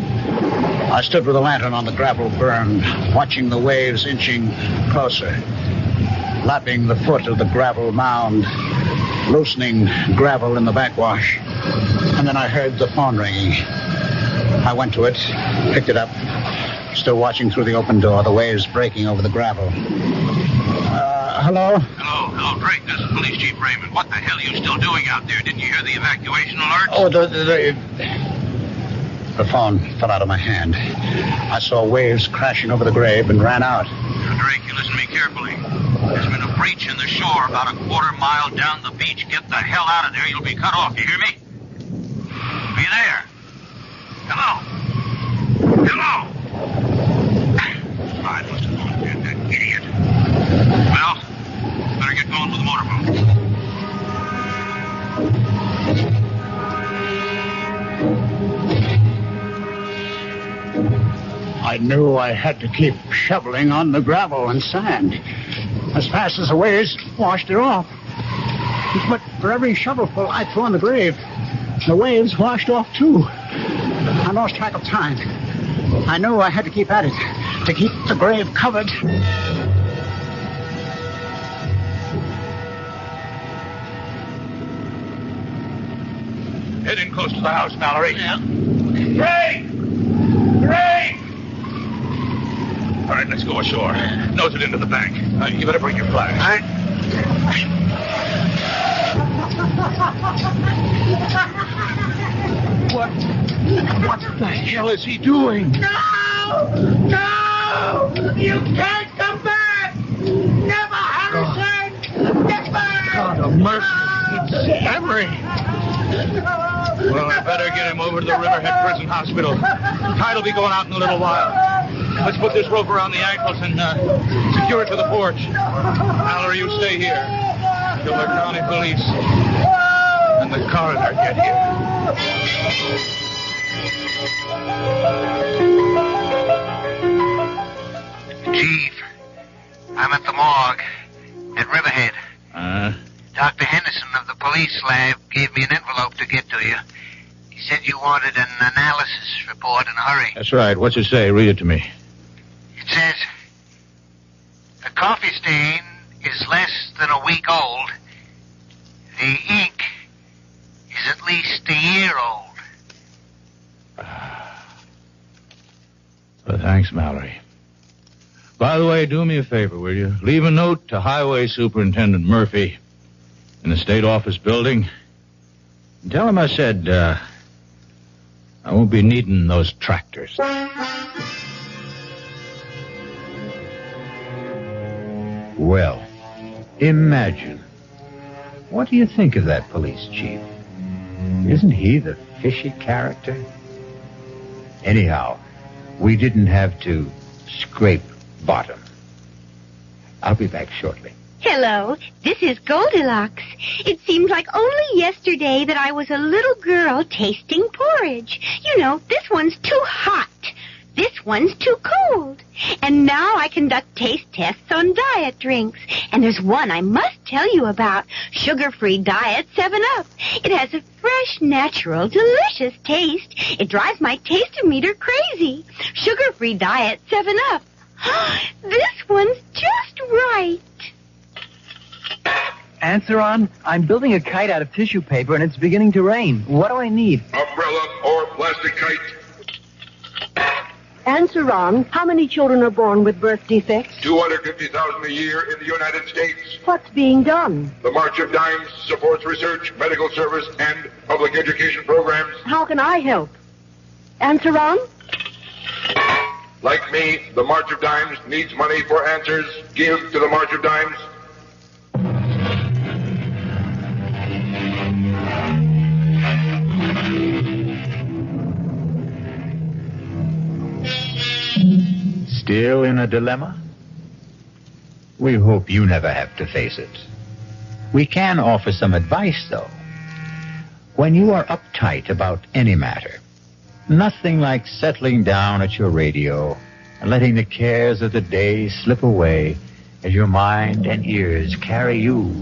I stood with a lantern on the gravel burn, watching the waves inching closer, lapping the foot of the gravel mound, loosening gravel in the backwash. And then I heard the phone ringing. I went to it, picked it up, still watching through the open door, the waves breaking over the gravel. Hello? Hello, Drake. This is Police Chief Raymond. What the hell are you still doing out there? Didn't you hear the evacuation alert? Oh, the phone fell out of my hand. I saw waves crashing over the grave and ran out. Drake, you listen to me carefully. There's been a breach in the shore about a quarter-mile down the beach. Get the hell out of there. You'll be cut off. You hear me? Are you there? Hello? Hello? I must have gone dead, that idiot. Well, better get going with the motorboat. I knew I had to keep shoveling on the gravel and sand as fast as the waves washed it off. But for every shovelful I threw on the grave, the waves washed off too. I lost track of time. I knew I had to keep at it to keep the grave covered. Head in close to the house, Mallory. Yeah. Drake! Drake! All right, let's go ashore. Nose it into the bank. You better bring your flash. All right. What the hell is he doing? No! No! You can't come back! Never, Harrison! Never! God of mercy. It's Emery. Well, I better get him over to the Riverhead Prison Hospital. Tide will be going out in a little while. Let's put this rope around the ankles and secure it to the porch. Mallory, you stay here till the county police and the coroner get here. Chief, I'm at the morgue at Riverhead. Dr. Henderson of the police lab gave me an envelope to get to you. He said you wanted an analysis report in a hurry. That's right. What's it say? Read it to me. It says, the coffee stain is less than a week old. The ink is at least a year old. Well, thanks, Mallory. By the way, do me a favor, will you? Leave a note to Highway Superintendent Murphy in the State Office building. And tell him I said, I won't be needing those tractors. Well, imagine What do you think of that police chief? Isn't he the fishy character? Anyhow, we didn't have to scrape bottom. I'll be back shortly. Hello, this is Goldilocks. It seems like only yesterday that I was a little girl tasting porridge. You know, this one's too hot. This one's too cold. And now I conduct taste tests on diet drinks. And there's one I must tell you about. Sugar-free diet 7-Up. It has a fresh, natural, delicious taste. It drives my taste-o-meter crazy. Sugar-free diet 7-Up. This one's just right. Answer on. I'm building a kite out of tissue paper, and it's beginning to rain. What do I need? Umbrella or plastic kite? Answer on. How many children are born with birth defects? 250,000 a year in the United States. What's being done? The March of Dimes supports research, medical service, and public education programs. How can I help? Answer on. Like me, the March of Dimes needs money for answers. Give to the March of Dimes. Still in a dilemma? We hope you never have to face it. We can offer some advice, though. When you are uptight about any matter, nothing like settling down at your radio and letting the cares of the day slip away as your mind and ears carry you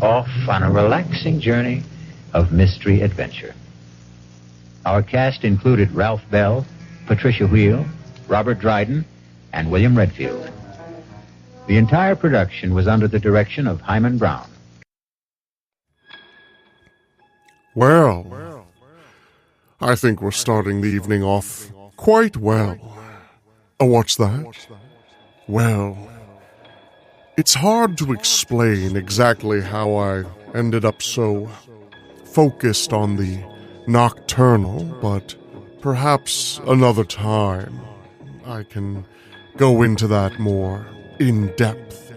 off on a relaxing journey of mystery adventure. Our cast included Ralph Bell, Patricia Wheel, Robert Dryden, and William Redfield. The entire production was under the direction of Hyman Brown. Well, I think we're starting the evening off quite well. Oh, what's that? Well, it's hard to explain exactly how I ended up so focused on the nocturnal, but perhaps another time I can go into that more in depth.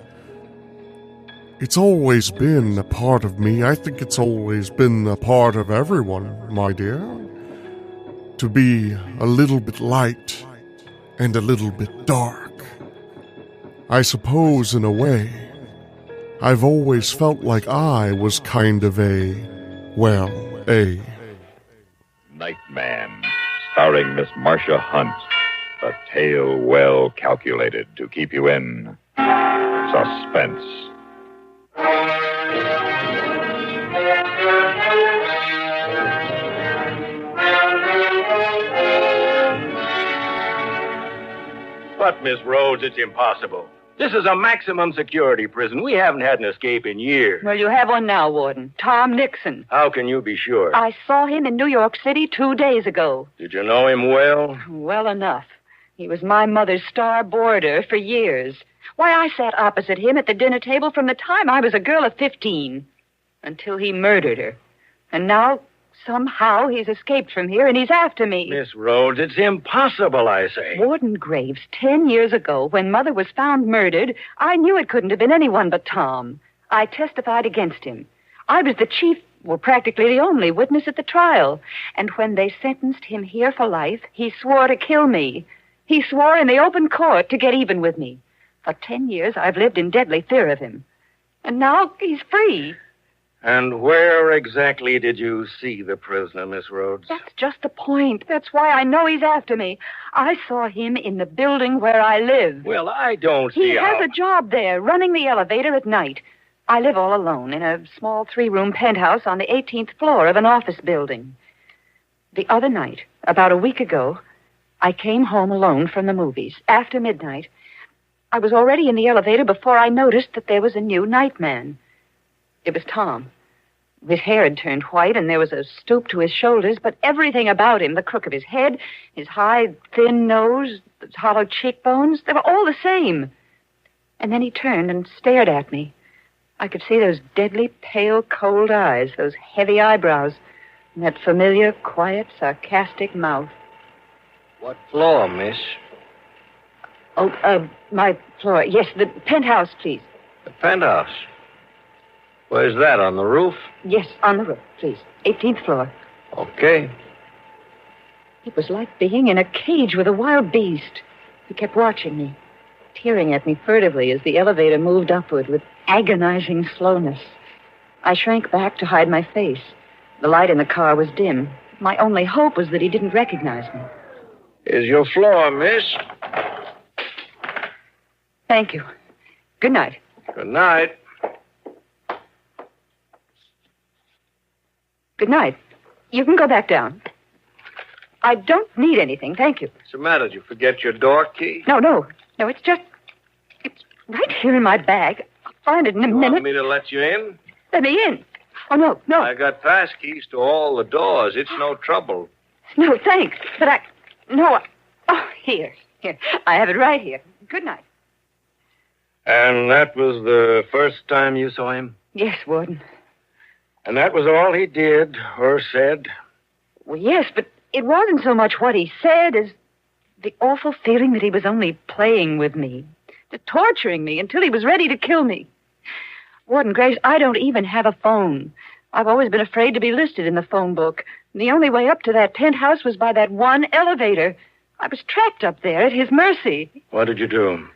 It's always been a part of me. I think it's always been a part of everyone, my dear. To be a little bit light and a little bit dark. I suppose, in a way, I've always felt like I was kind of a Nightman, starring Miss Marcia Hunt. A tale well calculated to keep you in suspense. But, Miss Rhodes, it's impossible. This is a maximum security prison. We haven't had an escape in years. Well, you have one now, Warden. Tom Nixon. How can you be sure? I saw him in New York City 2 days ago. Did you know him well? Well enough. He was my mother's star boarder for years. Why, I sat opposite him at the dinner table from the time I was a girl of 15, until he murdered her. And now, somehow, he's escaped from here and he's after me. Miss Rhodes, it's impossible, I say. Warden Graves, 10 years ago, when Mother was found murdered, I knew it couldn't have been anyone but Tom. I testified against him. I was the chief, practically the only witness at the trial. And when they sentenced him here for life, he swore to kill me. He swore in the open court to get even with me. For 10 years, I've lived in deadly fear of him. And now he's free. And where exactly did you see the prisoner, Miss Rhodes? That's just the point. That's why I know he's after me. I saw him in the building where I live. Well, I don't see He has a job there, running the elevator at night. I live all alone in a small 3-room penthouse on the 18th floor of an office building. The other night, about a week ago, I came home alone from the movies, after midnight. I was already in the elevator before I noticed that there was a new nightman. It was Tom. His hair had turned white, and there was a stoop to his shoulders, but everything about him, the crook of his head, his high, thin nose, his hollow cheekbones, they were all the same. And then he turned and stared at me. I could see those deadly, pale, cold eyes, those heavy eyebrows, and that familiar, quiet, sarcastic mouth. What floor, miss? Oh, my floor. Yes, the penthouse, please. The penthouse. Where's that, on the roof? Yes, on the roof, please. 18th floor. Okay. It was like being in a cage with a wild beast. He kept watching me, peering at me furtively as the elevator moved upward with agonizing slowness. I shrank back to hide my face. The light in the car was dim. My only hope was that he didn't recognize me. Here's your floor, miss. Thank you. Good night. Good night. Good night. You can go back down. I don't need anything, thank you. What's the matter? Did you forget your door key? No, it's right here in my bag. I'll find it in a minute. Want me to let you in? Let me in. Oh, no. I got pass keys to all the doors. It's no trouble. No, thanks. But here. I have it right here. Good night. And that was the first time you saw him? Yes, Warden. And that was all he did or said? Well, yes, but it wasn't so much what he said as the awful feeling that he was only playing with me, torturing me until he was ready to kill me. Warden Graves, I don't even have a phone. I've always been afraid to be listed in the phone book. And the only way up to that penthouse was by that one elevator. I was trapped up there at his mercy. What did you do?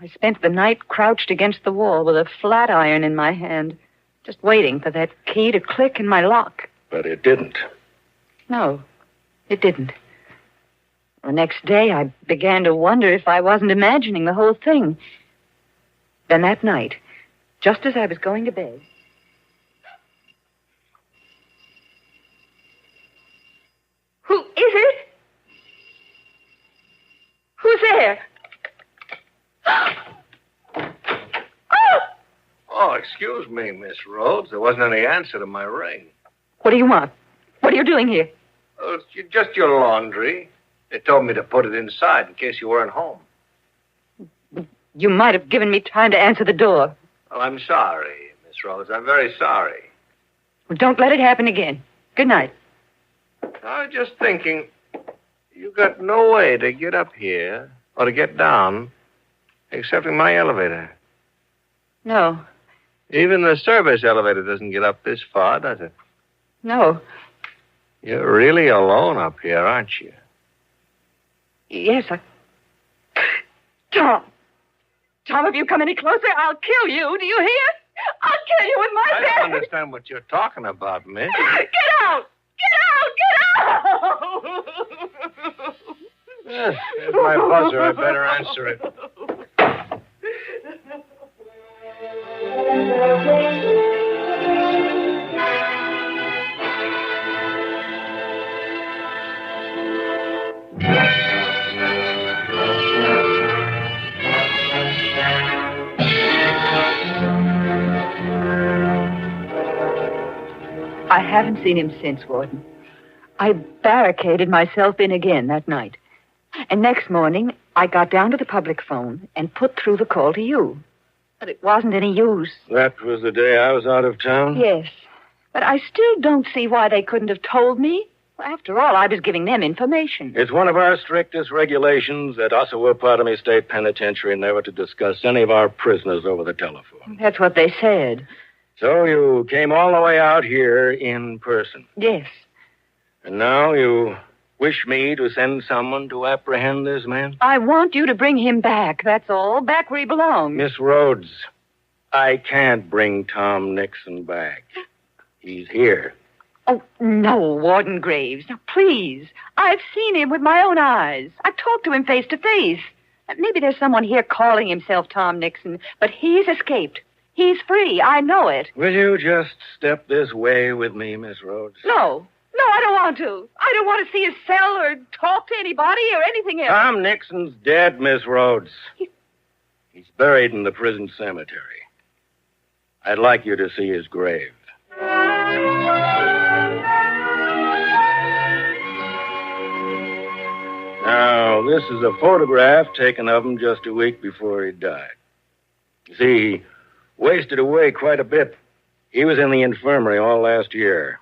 I spent the night crouched against the wall with a flat iron in my hand, just waiting for that key to click in my lock. But it didn't. No, it didn't. The next day, I began to wonder if I wasn't imagining the whole thing. Then that night, just as I was going to bed... Who is it? Who's there? Oh, excuse me, Miss Rhodes. There wasn't any answer to my ring. What do you want? What are you doing here? Oh, it's just your laundry. They told me to put it inside in case you weren't home. You might have given me time to answer the door. Well, I'm sorry, Miss Rhodes. I'm very sorry. Well, don't let it happen again. Good night. I was just thinking, you got no way to get up here or to get down excepting my elevator. No. Even the service elevator doesn't get up this far, does it? No. You're really alone up here, aren't you? Yes, Tom, if you come any closer, I'll kill you. Do you hear? I'll kill you with my I bare... don't understand what you're talking about, miss. Get out! Get out! Yes, there's my buzzer. I better answer it. I haven't seen him since, Warden. I barricaded myself in again that night. And next morning, I got down to the public phone and put through the call to you. But it wasn't any use. That was the day I was out of town? Yes. But I still don't see why they couldn't have told me. After all, I was giving them information. It's one of our strictest regulations at Osawatomie State Penitentiary never to discuss any of our prisoners over the telephone. That's what they said. So you came all the way out here in person? Yes. And now you wish me to send someone to apprehend this man? I want you to bring him back, that's all. Back where he belongs. Miss Rhodes, I can't bring Tom Nixon back. He's here. Oh, no, Warden Graves. Now, please. I've seen him with my own eyes. I've talked to him face to face. Maybe there's someone here calling himself Tom Nixon, but he's escaped. He's free. I know it. Will you just step this way with me, Miss Rhodes? No, I don't want to. I don't want to see his cell or talk to anybody or anything else. Tom Nixon's dead, Miss Rhodes. He's buried in the prison cemetery. I'd like you to see his grave. Now, this is a photograph taken of him just a week before he died. You see, he wasted away quite a bit. He was in the infirmary all last year.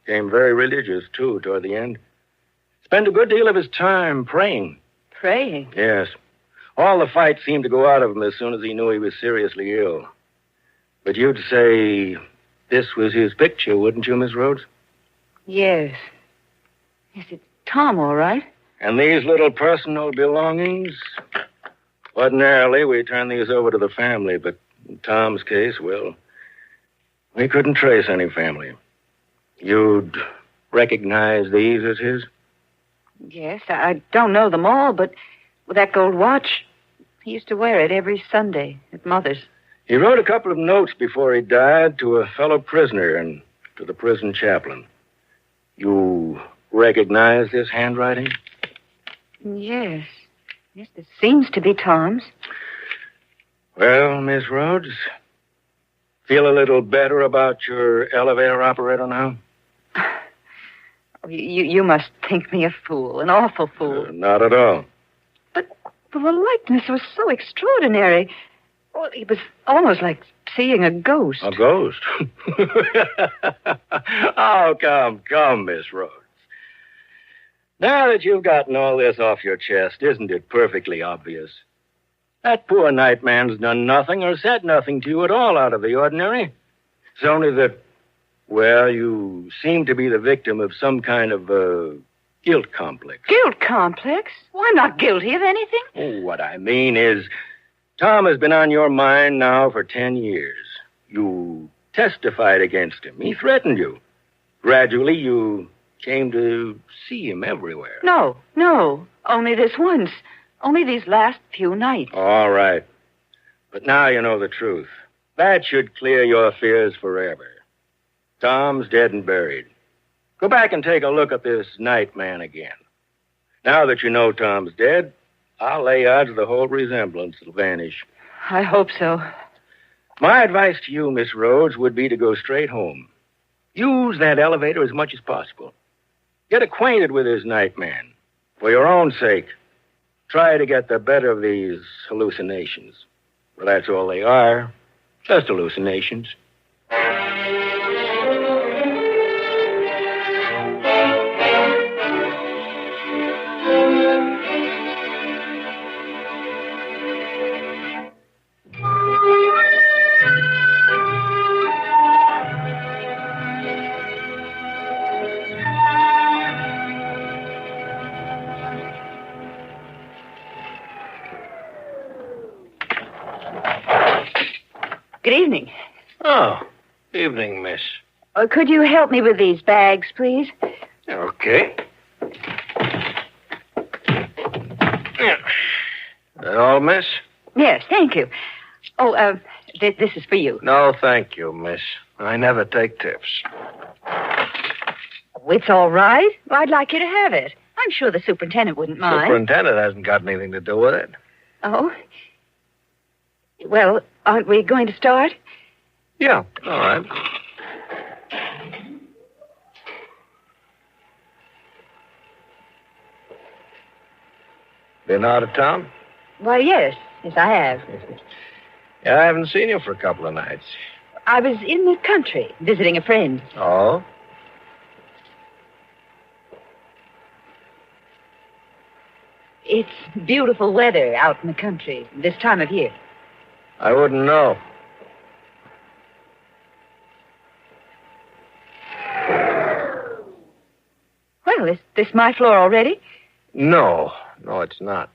Became very religious, too, toward the end. Spent a good deal of his time praying. Praying? Yes. All the fight seemed to go out of him as soon as he knew he was seriously ill. But you'd say this was his picture, wouldn't you, Miss Rhodes? Yes. Yes, it's Tom, all right. And these little personal belongings? Ordinarily, we turn these over to the family, but in Tom's case, well, we couldn't trace any family. You'd recognize these as his? Yes, I don't know them all, but with that gold watch, he used to wear it every Sunday at Mother's. He wrote a couple of notes before he died to a fellow prisoner and to the prison chaplain. You recognize this handwriting? Yes. Yes, this seems to be Tom's. Well, Miss Rhodes, feel a little better about your elevator operator now? You must think me a fool, an awful fool. Not at all. But the likeness was so extraordinary. Well, it was almost like seeing a ghost. A ghost? Oh, come, Miss Rhodes. Now that you've gotten all this off your chest, isn't it perfectly obvious? That poor night man's done nothing or said nothing to you at all out of the ordinary. It's only that, well, you seem to be the victim of some kind of guilt complex. Guilt complex? Well, I'm not guilty of anything. Oh, what I mean is, Tom has been on your mind now for 10 years. You testified against him. He threatened you. Gradually, you came to see him everywhere. No. Only this once. Only these last few nights. All right. But now you know the truth. That should clear your fears forever. Tom's dead and buried. Go back and take a look at this night man again. Now that you know Tom's dead, I'll lay odds the whole resemblance will vanish. I hope so. My advice to you, Miss Rhodes, would be to go straight home. Use that elevator as much as possible. Get acquainted with this night man. For your own sake, try to get the better of these hallucinations. Well, that's all they are. Just hallucinations. Good evening. Oh, evening, miss. Could you help me with these bags, please? Okay. Yeah. That all, miss? Yes, thank you. Oh, this is for you. No, thank you, miss. I never take tips. Oh, it's all right. Well, I'd like you to have it. I'm sure the superintendent wouldn't mind. Superintendent hasn't got anything to do with it. Oh? Well, aren't we going to start? Yeah, all right. Been out of town? Why, yes. Yes, I have. Yeah, I haven't seen you for a couple of nights. I was in the country visiting a friend. Oh? It's beautiful weather out in the country this time of year. I wouldn't know. Well, is this my floor already? No, it's not.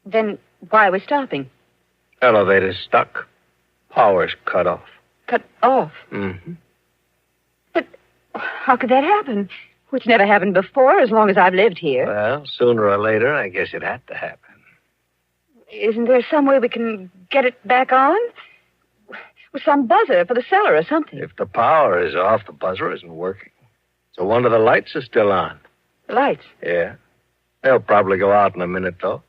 Then why are we stopping? Elevator's stuck. Power's cut off. Cut off? Mm-hmm. But how could that happen? It's never happened before as long as I've lived here. Well, sooner or later, I guess it had to happen. Isn't there some way we can get it back on? With some buzzer for the cellar or something. If the power is off, the buzzer isn't working. So one of the lights is still on. The lights? Yeah. They'll probably go out in a minute, though.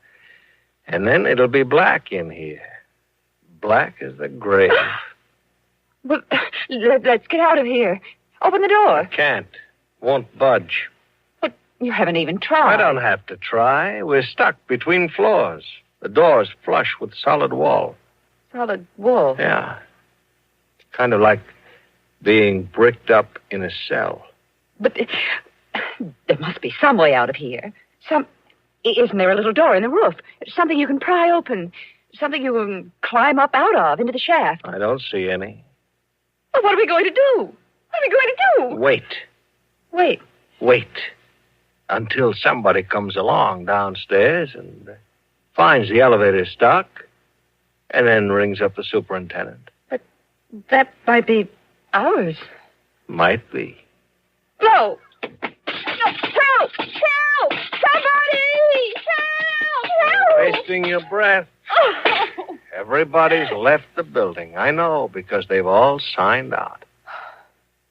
And then it'll be black in here. Black as the grave. Well, let's get out of here. Open the door. I can't. Won't budge. But you haven't even tried. I don't have to try. We're stuck between floors. The door's flush with solid wall. Solid wall? Yeah. It's kind of like being bricked up in a cell. But there must be some way out of here. Isn't there a little door in the roof? Something you can pry open. Something you can climb up out of into the shaft. I don't see any. Well, what are we going to do? What are we going to do? Wait. Wait. Until somebody comes along downstairs and finds the elevator stuck and then rings up the superintendent. But that might be ours. Might be. No! Help! Help! Somebody! Help! Wasting your breath. Everybody's left the building. I know, because they've all signed out.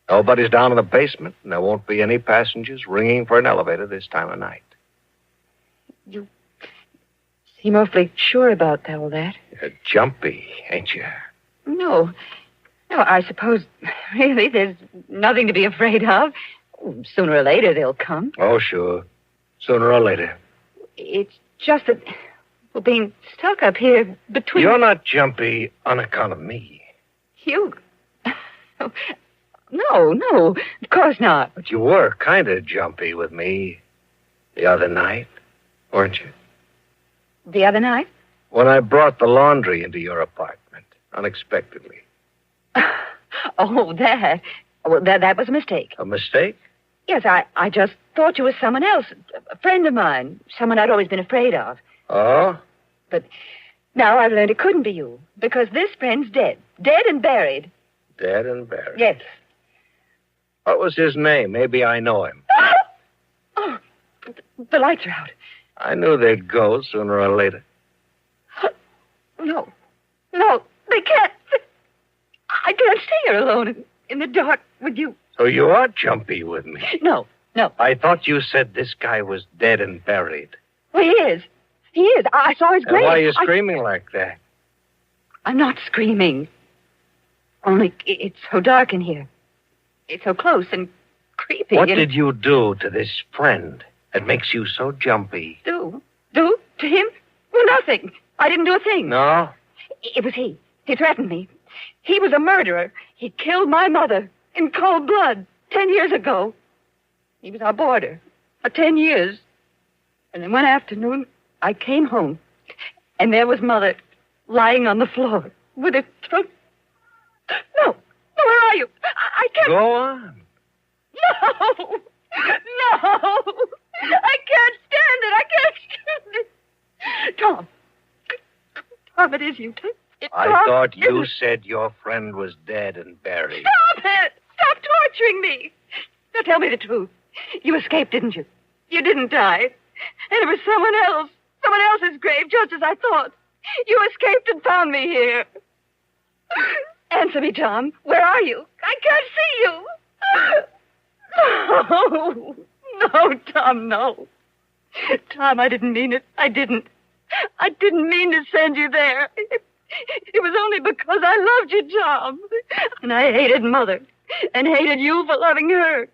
Nobody's down in the basement, and there won't be any passengers ringing for an elevator this time of night. You seem awfully sure about all that. You're jumpy, ain't you? No, I suppose, really, there's nothing to be afraid of. Sooner or later, they'll come. Oh, sure. Sooner or later. It's just that we're being stuck up here between... You're not jumpy on account of me. You... No, of course not. But you were kind of jumpy with me the other night, weren't you? The other night? When I brought the laundry into your apartment, unexpectedly. Oh, that. Well, that was a mistake. A mistake? Yes, I just thought you were someone else, a friend of mine, someone I'd always been afraid of. Oh? But now I've learned it couldn't be you, because this friend's dead. Dead and buried. Dead and buried? Yes. What was his name? Maybe I know him. Oh, the lights are out. I knew they'd go sooner or later. No, they can't. I can't stay here alone in the dark with you. So you are jumpy with me. No. I thought you said this guy was dead and buried. Well, he is. I saw his grave. Why are you screaming like that? I'm not screaming. Only it's so dark in here. It's so close and creepy. What did you do to this friend that makes you so jumpy? Do? To him? Well, nothing. I didn't do a thing. No? It was he. He threatened me. He was a murderer. He killed my mother in cold blood 10 years ago. He was our boarder for 10 years. And then one afternoon, I came home, and there was Mother lying on the floor with her throat. No, where are you? I can't... Go on. No! I can't stand it. Tom, it is you. I thought you said your friend was dead and buried. Stop it! Stop torturing me! Now tell me the truth. You escaped, didn't you? You didn't die. And it was someone else's grave, just as I thought. You escaped and found me here. Answer me, Tom. Where are you? I can't see you. No, Tom, no. Tom, I didn't mean it. I didn't mean to send you there. It was only because I loved you, Tom. And I hated Mother and hated you for loving her.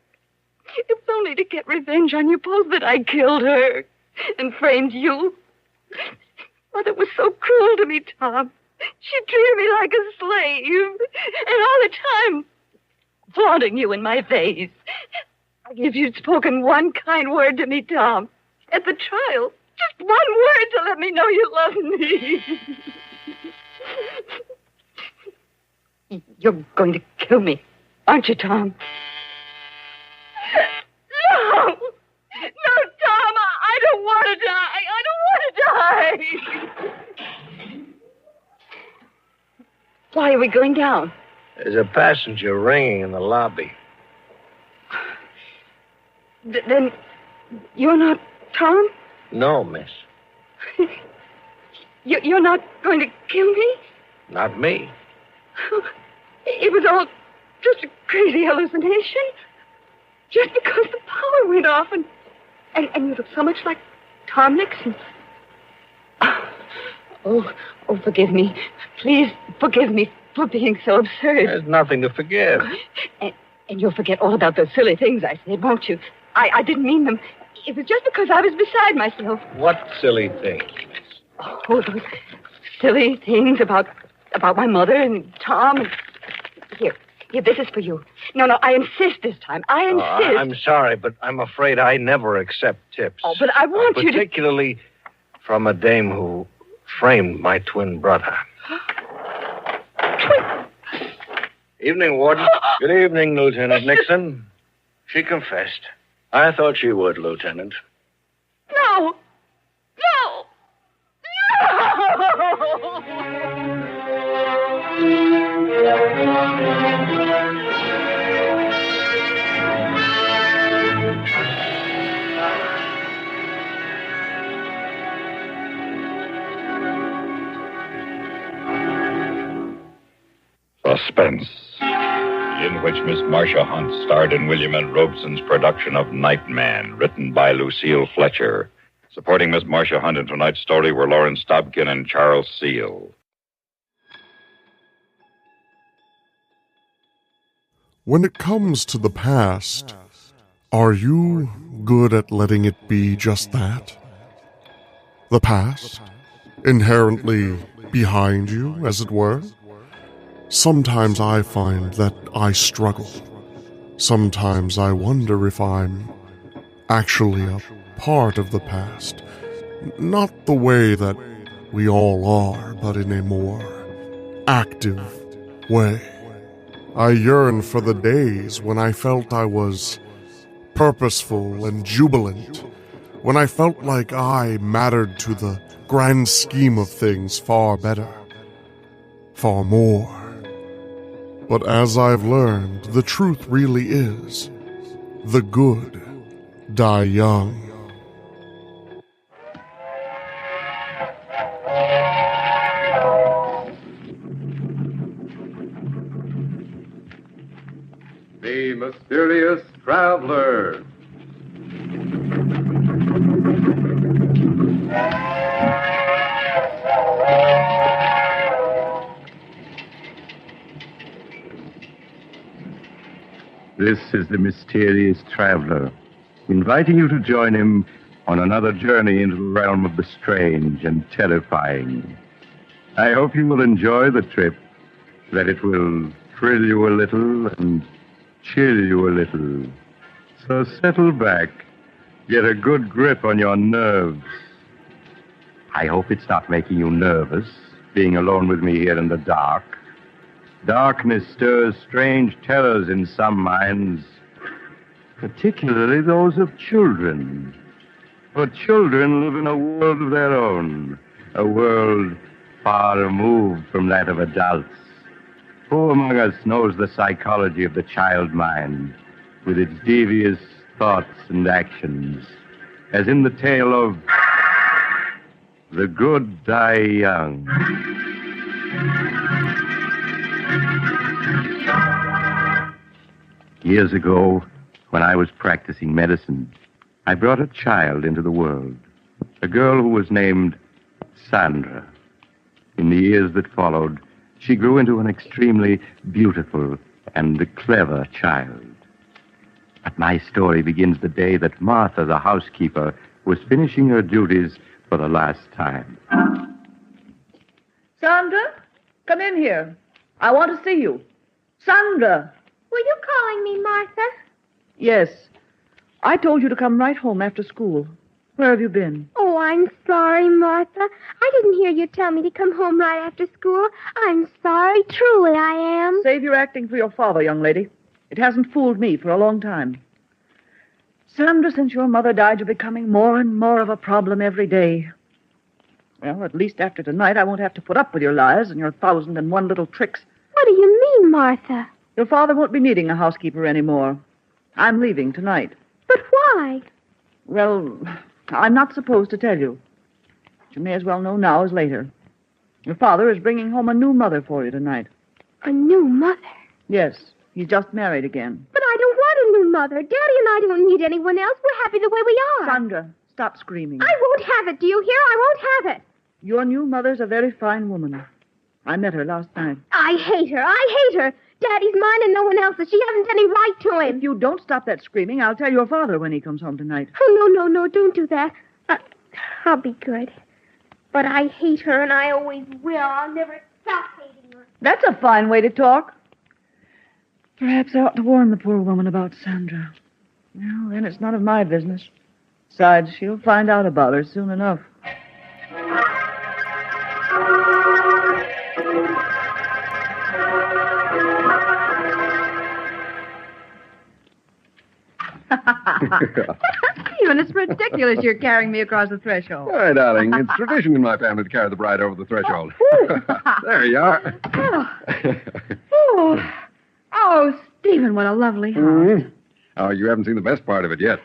It was only to get revenge on you both that I killed her and framed you. Mother was so cruel to me, Tom. She treated me like a slave. And all the time, flaunting you in my face. If you'd spoken one kind word to me, Tom, at the trial, just one word to let me know you loved me. You're going to kill me, aren't you, Tom? No, Tom, I don't want to die. Why are we going down? There's a passenger ringing in the lobby. Then you're not Tom? No, miss. You're not going to kill me? Not me. It was all just a crazy hallucination. Just because the power went off and you look so much like Tom Nixon. Oh, forgive me. Please forgive me for being so absurd. There's nothing to forgive. And you'll forget all about those silly things I said, won't you? I didn't mean them. It was just because I was beside myself. What silly things? Oh, those silly things about my mother and Tom. And... Here, this is for you. No, I insist this time. I insist. I'm sorry, but I'm afraid I never accept tips. Oh, but I want you to... Particularly from a dame who framed my twin brother. Evening, Warden. Good evening, Lieutenant Nixon. She confessed. I thought she would, Lieutenant. No! No! Suspense, in which Miss Marcia Hunt starred in William N. Robeson's production of Nightman, written by Lucille Fletcher. Supporting Miss Marcia Hunt in tonight's story were Lawrence Dobkin and Charles Seal. When it comes to the past, are you good at letting it be just that? The past? Inherently behind you, as it were? Sometimes I find that I struggle. Sometimes I wonder if I'm actually a part of the past. Not the way that we all are, but in a more active way. I yearn for the days when I felt I was purposeful and jubilant, when I felt like I mattered to the grand scheme of things far better, far more. But as I've learned, the truth really is, the good die young. The Mysterious Traveler. This is the Mysterious Traveler, inviting you to join him on another journey into the realm of the strange and terrifying. I hope you will enjoy the trip, that it will thrill you a little and chill you a little. So settle back, get a good grip on your nerves. I hope it's not making you nervous, being alone with me here in the dark. Darkness stirs strange terrors in some minds, particularly those of children. For children live in a world of their own, a world far removed from that of adults. Who among us knows the psychology of the child mind, with its devious thoughts and actions, as in the tale of The Good Die Young? Years ago, when I was practicing medicine, I brought a child into the world, a girl who was named Sandra. In the years that followed, she grew into an extremely beautiful and clever child. But my story begins the day that Martha, the housekeeper, was finishing her duties for the last time. Sandra, come in here. I want to see you. Sandra! Were you calling me, Martha? Yes. I told you to come right home after school. Where have you been? Oh, I'm sorry, Martha. I didn't hear you tell me to come home right after school. I'm sorry, truly I am. Save your acting for your father, young lady. It hasn't fooled me for a long time. Sandra, since your mother died, you're becoming more and more of a problem every day. Well, at least after tonight, I won't have to put up with your lies and your 1,001 little tricks. What do you mean, Martha? Your father won't be needing a housekeeper anymore. I'm leaving tonight. But why? Well, I'm not supposed to tell you. But you may as well know now as later. Your father is bringing home a new mother for you tonight. A new mother? Yes, he's just married again. But I don't want a new mother. Daddy and I don't need anyone else. We're happy the way we are. Sandra, stop screaming. I won't have it, do you hear? I won't have it. Your new mother's a very fine woman. I met her last night. I hate her. I hate her. Daddy's mine and no one else's. She hasn't any right to him. If you don't stop that screaming, I'll tell your father when he comes home tonight. Oh, no, don't do that. I'll be good. But I hate her, and I always will. I'll never stop hating her. That's a fine way to talk. Perhaps I ought to warn the poor woman about Sandra. Well, then it's none of my business. Besides, she'll find out about her soon enough. Stephen, it's ridiculous you're carrying me across the threshold. All right, darling. It's tradition in my family to carry the bride over the threshold. There you are. Oh, Stephen, what a lovely house. Mhm. Oh, you haven't seen the best part of it yet.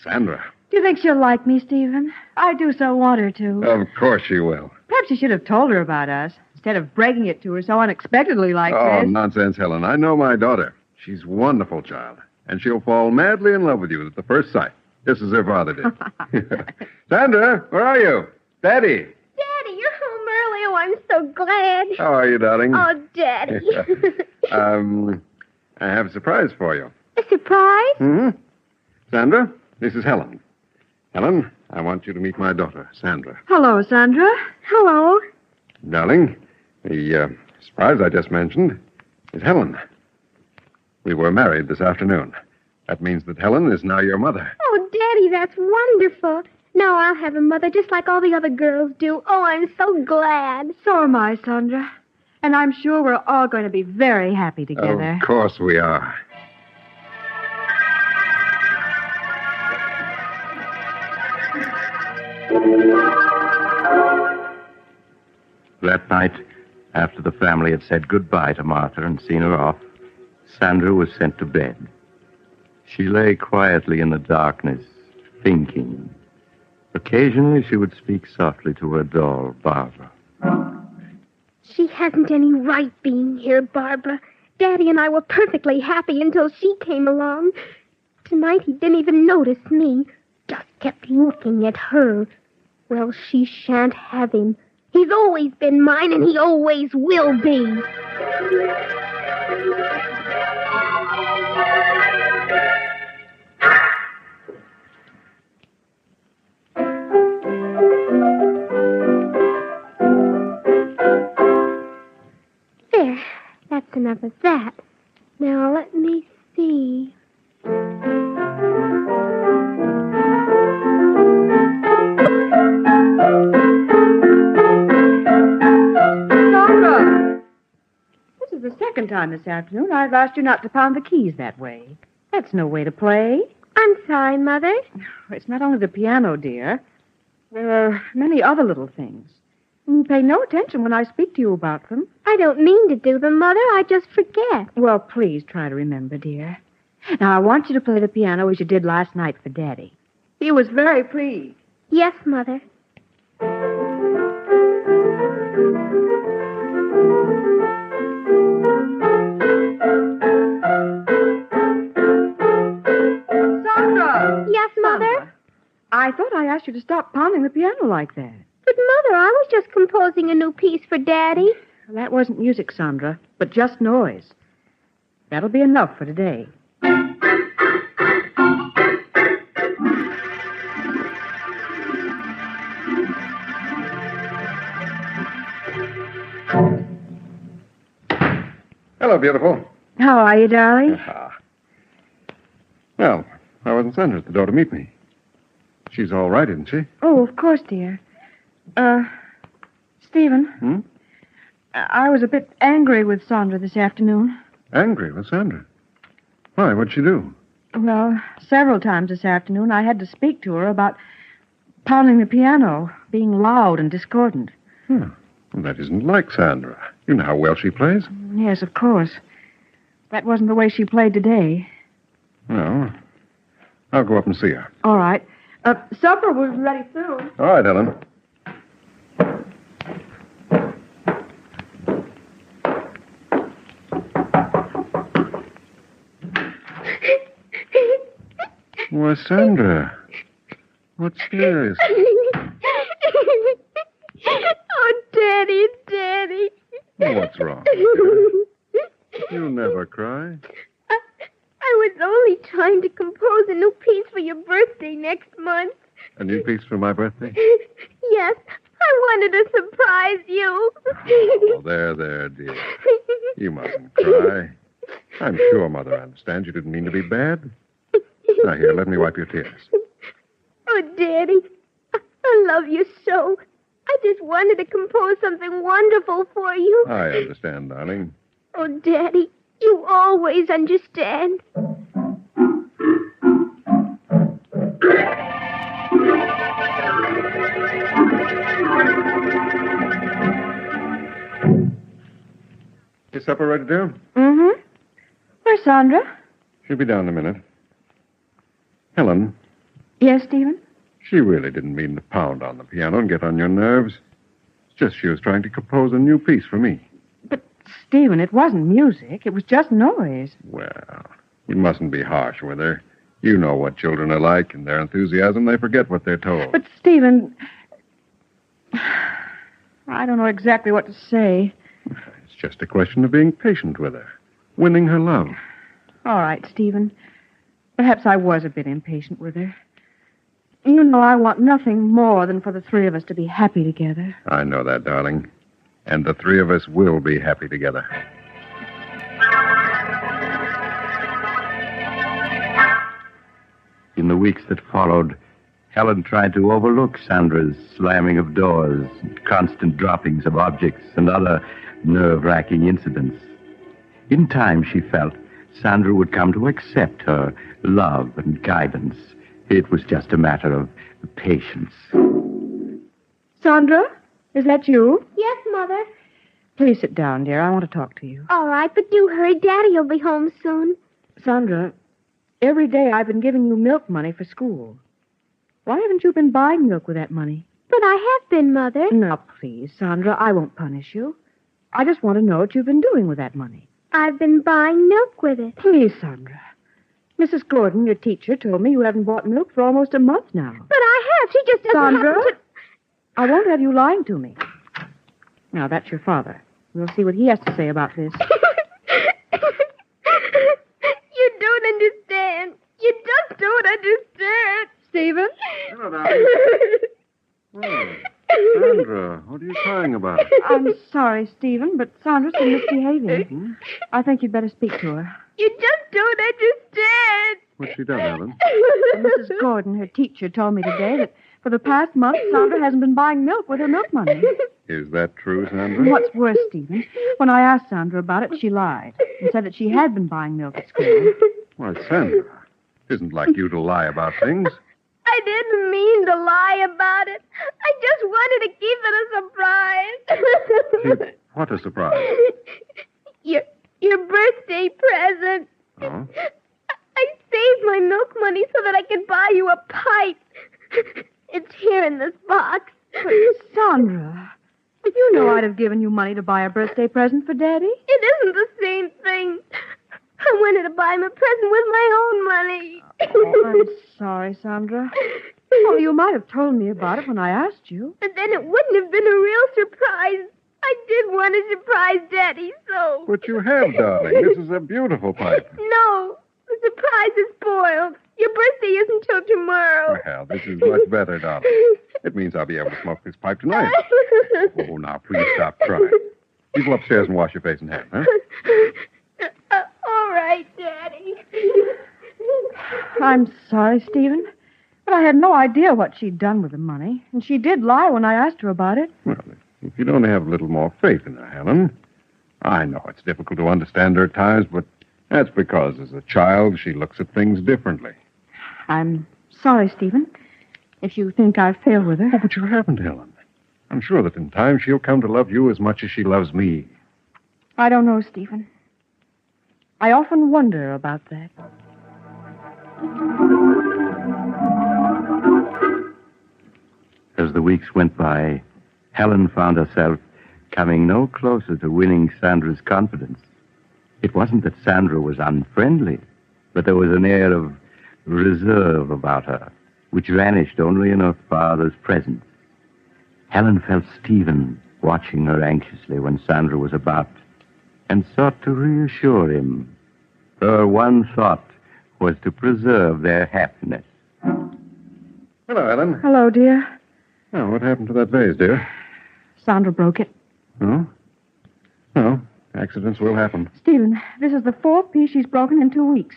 Sandra. Do you think she'll like me, Stephen? I do so want her to. Of course she will. Perhaps you should have told her about us, instead of breaking it to her so unexpectedly like Oh, this. nonsense, Helen. I know my daughter. She's a wonderful child. And she'll fall madly in love with you at the first sight, just as her father did. Sandra, where are you? Daddy. Daddy, you're home early. Oh, I'm so glad. How are you, darling? Oh, Daddy. I have a surprise for you. A surprise? Hmm? Sandra, this is Helen. Helen, I want you to meet my daughter, Sandra. Hello, Sandra. Hello. Darling, the surprise I just mentioned is Helen. We were married this afternoon. That means that Helen is now your mother. Oh, Daddy, that's wonderful. Now I'll have a mother just like all the other girls do. Oh, I'm so glad. So am I, Sandra. And I'm sure we're all going to be very happy together. Of course we are. That night, after the family had said goodbye to Martha and seen her off, Sandra was sent to bed. She lay quietly in the darkness, thinking. Occasionally she would speak softly to her doll, Barbara. She hasn't any right being here, Barbara. Daddy and I were perfectly happy until she came along. Tonight he didn't even notice me. Just kept looking at her. Well, she shan't have him. He's always been mine, and he always will be. There, that's enough of that. Now, let me see. Sandra! This is the second time this afternoon I've asked you not to pound the keys that way. That's no way to play. I'm sorry, Mother. It's not only the piano, dear. There are many other little things. You pay no attention when I speak to you about them. I don't mean to do them, Mother. I just forget. Well, please try to remember, dear. Now, I want you to play the piano as you did last night for Daddy. He was very pleased. Yes, Mother. Sandra! Yes, Mother? Sandra, I thought I asked you to stop pounding the piano like that. But, Mother, I was just composing a new piece for Daddy. Well, that wasn't music, Sandra, but just noise. That'll be enough for today. Hello, beautiful. How are you, darling? Well, I wasn't Sandra at the door to meet me. She's all right, isn't she? Oh, of course, dear. Stephen. Hmm? I was a bit angry with Sandra this afternoon. Angry with Sandra? Why, what'd she do? Well, several times this afternoon I had to speak to her about pounding the piano, being loud and discordant. Well, that isn't like Sandra. You know how well she plays. Yes, of course. That wasn't the way she played today. No. I'll go up and see her. All right. Supper will be ready soon. All right, Ellen. Why, Sandra. What's this? Oh, Daddy, Daddy. What's wrong? You never cry. I was only trying to compose a new piece for your birthday next month. A new piece for my birthday? Yes, I wanted to surprise you. Oh, there, dear. You mustn't cry. I'm sure Mother understands you didn't mean to be bad. Now, here, let me wipe your tears. Oh, Daddy, I love you so. I just wanted to compose something wonderful for you. I understand, darling. Oh, Daddy, you always understand. Is supper ready, dear? Mm-hmm. Where's Sandra? She'll be down in a minute. Helen, Yes, Stephen? she really didn't mean to pound on the piano and get on your nerves. It's just she was trying to compose a new piece for me. Stephen, it wasn't music. It was just noise. Well, you mustn't be harsh with her. You know what children are like. In their enthusiasm, they forget what they're told. But, Stephen, I don't know exactly what to say. It's just a question of being patient with her, winning her love. All right, Stephen. Perhaps I was a bit impatient with her. You know I want nothing more than for the three of us to be happy together. I know that, darling. And the three of us will be happy together. In the weeks that followed, Helen tried to overlook Sandra's slamming of doors, constant droppings of objects, and other nerve-wracking incidents. In time, she felt, Sandra would come to accept her love and guidance. It was just a matter of patience. Sandra, is that you? Yes, Mother. Please sit down, dear. I want to talk to you. All right, but do hurry. Daddy will be home soon. Sandra, every day I've been giving you milk money for school. Why haven't you been buying milk with that money? But I have been, Mother. Now, please, Sandra, I won't punish you. I just want to know what you've been doing with that money. I've been buying milk with it. Please, Sandra. Mrs. Gordon, your teacher, told me you haven't bought milk for almost a month now. But I have. She just doesn't Sandra, happen to... I won't have you lying to me. Now, that's your father. We'll see what he has to say about this. You don't understand. You just don't understand. Stephen? Hello, darling. Oh, Sandra, what are you crying about? I'm sorry, Stephen, but Sandra's been misbehaving. I think you'd better speak to her. You just don't understand. What's she done, Helen? Mrs. Gordon, her teacher, told me today that for the past month, Sandra hasn't been buying milk with her milk money. Is that true, Sandra? What's worse, Stephen, when I asked Sandra about it, she lied and said that she had been buying milk at school. Why, Sandra, it isn't like you to lie about things. I didn't mean to lie about it. I just wanted to keep it a surprise. What a surprise. Your birthday present. Oh? I saved my milk money so that I could buy you a pipe. It's here in this box. But, Sandra, you know I'd have given you money to buy a birthday present for Daddy. It isn't the same thing. I wanted to buy him a present with my own money. Oh, I'm sorry, Sandra. Well, you might have told me about it when I asked you. And then it wouldn't have been a real surprise. I did want to surprise Daddy, so... But you have, darling. This is a beautiful pipe. No, the surprise is spoiled. Your birthday isn't till tomorrow. Well, this is much better, darling. It means I'll be able to smoke this pipe tonight. Oh, now, please stop crying. You go upstairs and wash your face and hands, huh? All right, Daddy. I'm sorry, Stephen, but I had no idea what she'd done with the money, and she did lie when I asked her about it. Well, if you'd only have a little more faith in her, Helen. I know it's difficult to understand her at times, but that's because as a child she looks at things differently. I'm sorry, Stephen, if you think I've failed with her. Oh, but you haven't, Helen. I'm sure that in time she'll come to love you as much as she loves me. I don't know, Stephen. I often wonder about that. As the weeks went by, Helen found herself coming no closer to winning Sandra's confidence. It wasn't that Sandra was unfriendly, but there was an air of reserve about her, which vanished only in her father's presence. Helen felt Stephen watching her anxiously when Sandra was about, and sought to reassure him. Her one thought was to preserve their happiness. Hello, Helen. Hello, dear. Oh, what happened to that vase, dear? Sandra broke it. Oh? Oh, accidents will happen. Stephen, this is the fourth piece she's broken in 2 weeks.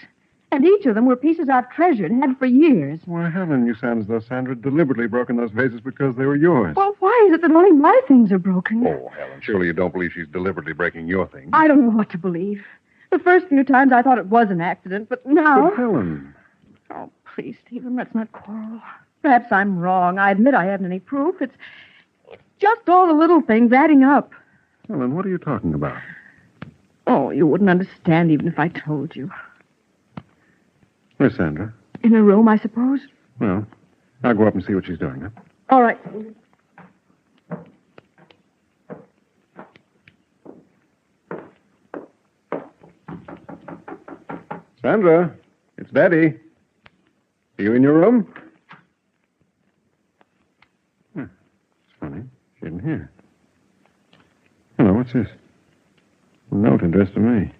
And each of them were pieces I've treasured and had for years. Why, Helen, you sound as though Sandra had deliberately broken those vases because they were yours. Well, why is it that only my things are broken? Oh, Helen, surely you don't believe she's deliberately breaking your things. I don't know what to believe. The first few times I thought it was an accident, but now... But, Helen... Oh, please, Stephen, let's not quarrel. Perhaps I'm wrong. I admit I haven't any proof. It's just all the little things adding up. Helen, what are you talking about? Oh, you wouldn't understand even if I told you. Where's Sandra? In her room, I suppose. Well, I'll go up and see what she's doing. Huh? All right. Sandra, it's Daddy. Are you in your room? It's funny. She isn't here. Hello, what's this? A note addressed to me.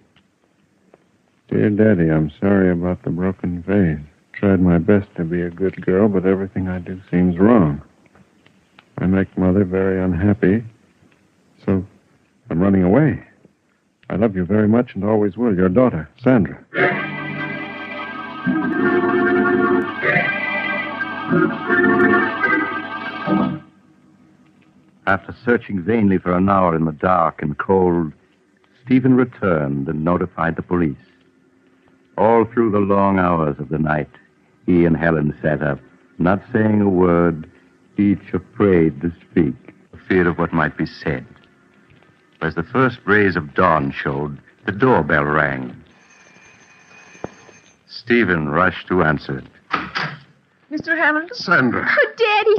Dear Daddy, I'm sorry about the broken vase. Tried my best to be a good girl, but everything I do seems wrong. I make Mother very unhappy, so I'm running away. I love you very much and always will. Your daughter, Sandra. After searching vainly for an hour in the dark and cold, Stephen returned and notified the police. All through the long hours of the night, he and Helen sat up, not saying a word, each afraid to speak, feared of what might be said. As the first rays of dawn showed, the doorbell rang. Stephen rushed to answer it. Mr. Hamilton? Sandra. Oh, Daddy.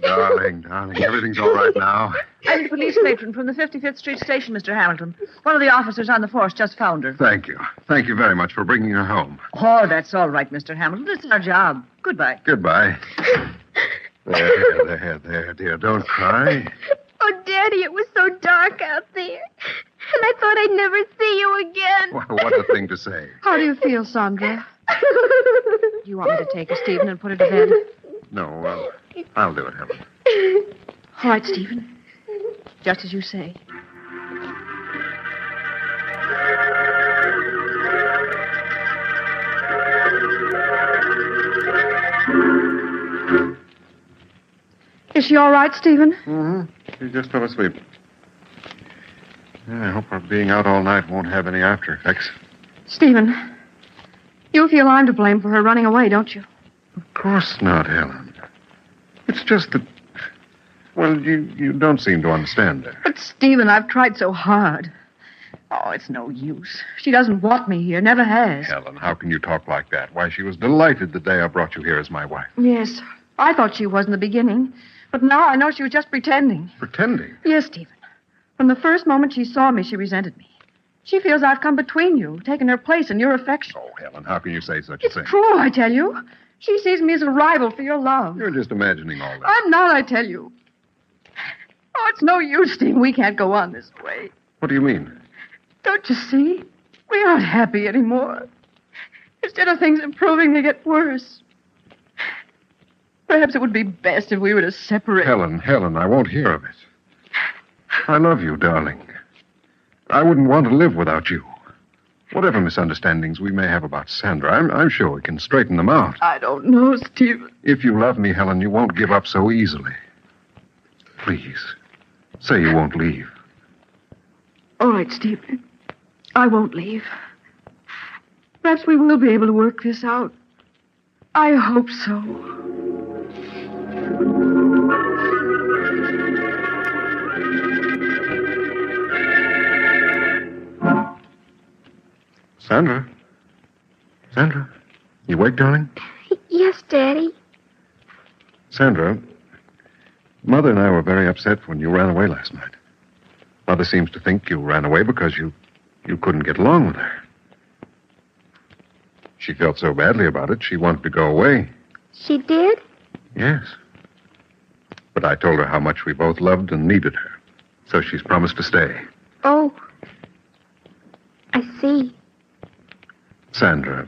Darling, everything's all right now. I'm the police matron from the 55th Street station, Mr. Hamilton. One of the officers on the force just found her. Thank you. Thank you very much for bringing her home. Oh, that's all right, Mr. Hamilton. It's our job. Goodbye. Goodbye. There, dear. Don't cry. Oh, Daddy, it was so dark out there. And I thought I'd never see you again. What a thing to say. How do you feel, Sandra? Do you want me to take her, Stephen, and put her to bed? No, I'll do it, Helen. All right, Stephen. Just as you say. Is she all right, Stephen? Mm-hmm. She just fell asleep. I hope our being out all night won't have any after effects. Stephen, you feel I'm to blame for her running away, don't you? Of course not, Helen. It's just that, well, you don't seem to understand her. But, Stephen, I've tried so hard. Oh, it's no use. She doesn't want me here, never has. Helen, how can you talk like that? Why, she was delighted the day I brought you here as my wife. Yes, I thought she was in the beginning. But now I know she was just pretending. Pretending? Yes, Stephen. From the first moment she saw me, she resented me. She feels I've come between you, taken her place in your affection. Oh, Helen, how can you say such a thing? It's true, I tell you. She sees me as a rival for your love. You're just imagining all that. I'm not, I tell you. Oh, it's no use, Stephen. We can't go on this way. What do you mean? Don't you see? We aren't happy anymore. Instead of things improving, they get worse. Perhaps it would be best if we were to separate. Helen, I won't hear of it. I love you, darling. I wouldn't want to live without you. Whatever misunderstandings we may have about Sandra, I'm sure we can straighten them out. I don't know, Stephen. If you love me, Helen, you won't give up so easily. Please, say you won't leave. All right, Stephen. I won't leave. Perhaps we will be able to work this out. I hope so. Sandra, you awake, darling? Yes, Daddy. Sandra, Mother and I were very upset when you ran away last night. Mother seems to think you ran away because you couldn't get along with her. She felt so badly about it, she wanted to go away. She did? Yes. But I told her how much we both loved and needed her. So she's promised to stay. Oh. I see. Sandra,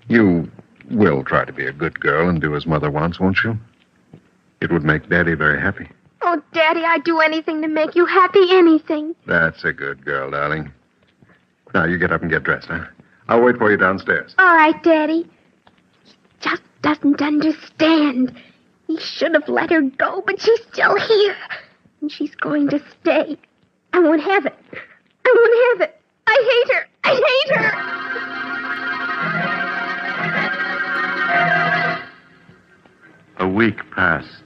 you will try to be a good girl and do as Mother wants, won't you? It would make Daddy very happy. Oh, Daddy, I'd do anything to make you happy, anything. That's a good girl, darling. Now, you get up and get dressed, huh? I'll wait for you downstairs. All right, Daddy. He just doesn't understand. He should have let her go, but she's still here. And she's going to stay. I won't have it. I won't have it. I hate her. I hate her. A week passed.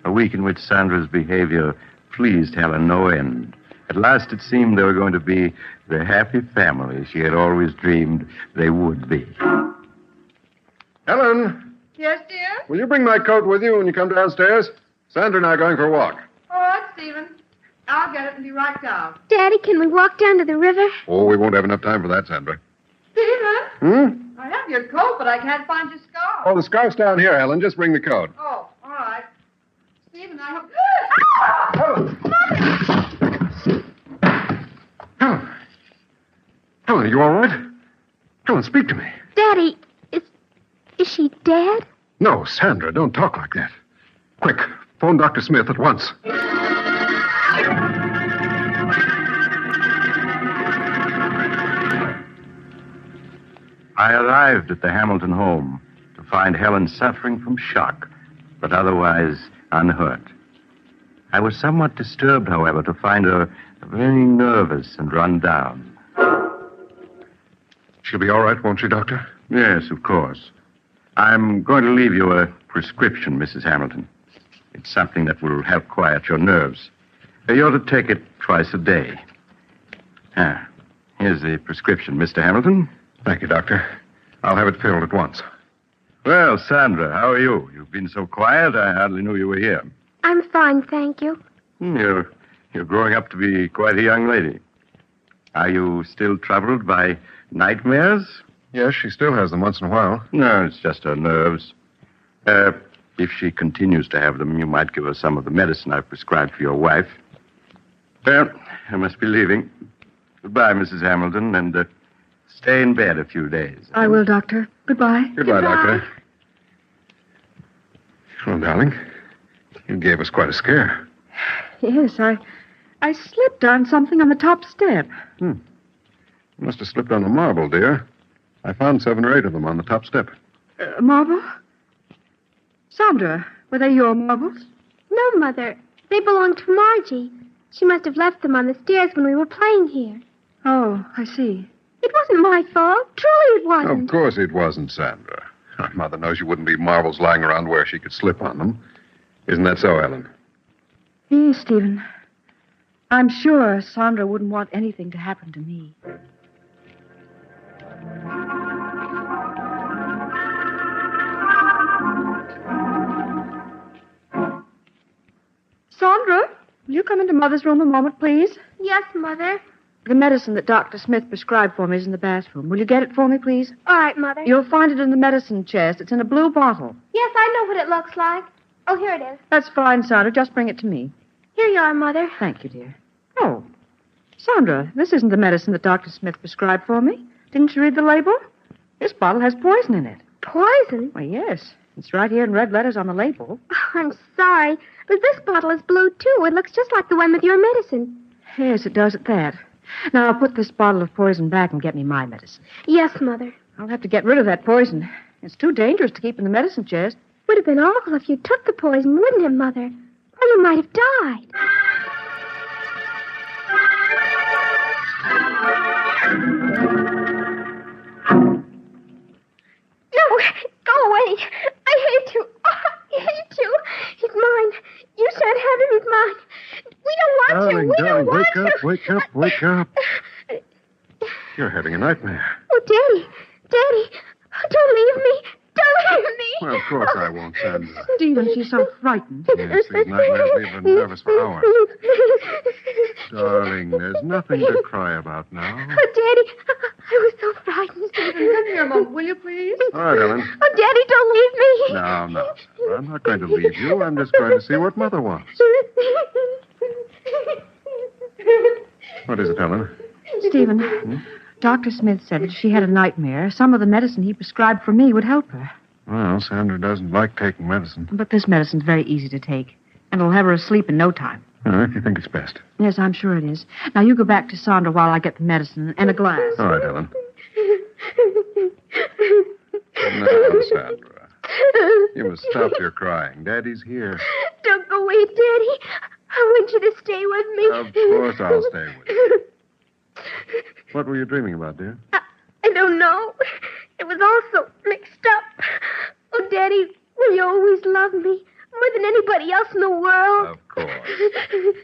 A week in which Sandra's behavior pleased Helen no end. At last it seemed they were going to be the happy family she had always dreamed they would be. Helen, Yes, dear? will you bring my coat with you when you come downstairs? Sandra and I are going for a walk. All right, Stephen. I'll get it and be right down. Daddy, can we walk down to the river? Oh, we won't have enough time for that, Sandra. Stephen? Hmm? I have your coat, but I can't find your scarf. Oh, the scarf's down here, Helen. Just bring the coat. Oh, all right. Stephen, I hope... Helen. Helen, are you all right? Helen, speak to me. Daddy, is she dead? No, Sandra, don't talk like that. Quick, phone Dr. Smith at once. I arrived at the Hamilton home to find Helen suffering from shock, but otherwise unhurt. I was somewhat disturbed, however, to find her very nervous and run down. She'll be all right, won't she, Doctor? Yes, of course. I'm going to leave you a prescription, Mrs. Hamilton. It's something that will help quiet your nerves. You ought to take it twice a day. Here's the prescription, Mr. Hamilton. Thank you, Doctor. I'll have it filled at once. Well, Sandra, how are you? You've been so quiet, I hardly knew you were here. I'm fine, thank you. You're growing up to be quite a young lady. Are you still troubled by nightmares? Yes, she still has them once in a while. No, it's just her nerves. If she continues to have them, you might give her some of the medicine I've prescribed for your wife. Well, I must be leaving. Goodbye, Mrs. Hamilton, and stay in bed a few days. I will, Doctor. Goodbye. Goodbye, Doctor. Well, darling, you gave us quite a scare. Yes, I slipped on something on the top step. You must have slipped on the marble, dear. I found 7 or 8 of them on the top step. Marble? Sandra, were they your marbles? No, Mother. They belong to Margie. She must have left them on the stairs when we were playing here. Oh, I see. It wasn't my fault. Truly it wasn't. Of course it wasn't, Sandra. Our mother knows you wouldn't leave marbles lying around where she could slip on them. Isn't that so, Ellen? Yes, Stephen. I'm sure Sandra wouldn't want anything to happen to me. Sandra, will you come into Mother's room a moment, please? Yes, Mother. The medicine that Dr. Smith prescribed for me is in the bathroom. Will you get it for me, please? All right, Mother. You'll find it in the medicine chest. It's in a blue bottle. Yes, I know what it looks like. Oh, here it is. That's fine, Sandra. Just bring it to me. Here you are, Mother. Thank you, dear. Oh, Sandra, this isn't the medicine that Dr. Smith prescribed for me. Didn't you read the label? This bottle has poison in it. Poison? Why, yes. It's right here in red letters on the label. Oh, I'm sorry, but this bottle is blue, too. It looks just like the one with your medicine. Yes, it does at that. Now, I'll put this bottle of poison back and get me my medicine. Yes, Mother. I'll have to get rid of that poison. It's too dangerous to keep in the medicine chest. Would have been awful if you took the poison, wouldn't it, Mother? Or you might have died. No, go away. I hate you. Oh, I hate you. He's mine. You shan't have him. He's mine. We don't want you. We don't want you. Wake up. You're having a nightmare. Oh, Daddy. Daddy. Don't leave me. Don't leave me. Well, of course I won't, Sandra. Stephen, she's so frightened. Yes, these nightmares leave her nervous for hours. Darling, there's nothing to cry about now. Oh, Daddy, I was so frightened. Come here a moment, will you, please? All right, Ellen. Oh, Daddy, don't leave me. No, Sandra, I'm not going to leave you. I'm just going to see what Mother wants. What is it, Ellen? Stephen, Dr. Smith said if she had a nightmare, some of the medicine he prescribed for me would help her. Well, Sandra doesn't like taking medicine. But this medicine's very easy to take, and it'll have her asleep in no time. If you think it's best. Yes, I'm sure it is. Now, you go back to Sandra while I get the medicine and a glass. All right, Ellen. Now, Sandra, you must stop your crying. Daddy's here. Don't go away, Daddy. I want you to stay with me. Of course I'll stay with you. What were you dreaming about, dear? I don't know. It was all so mixed up. Oh, Daddy, Will you always love me more than anybody else in the world? Of course.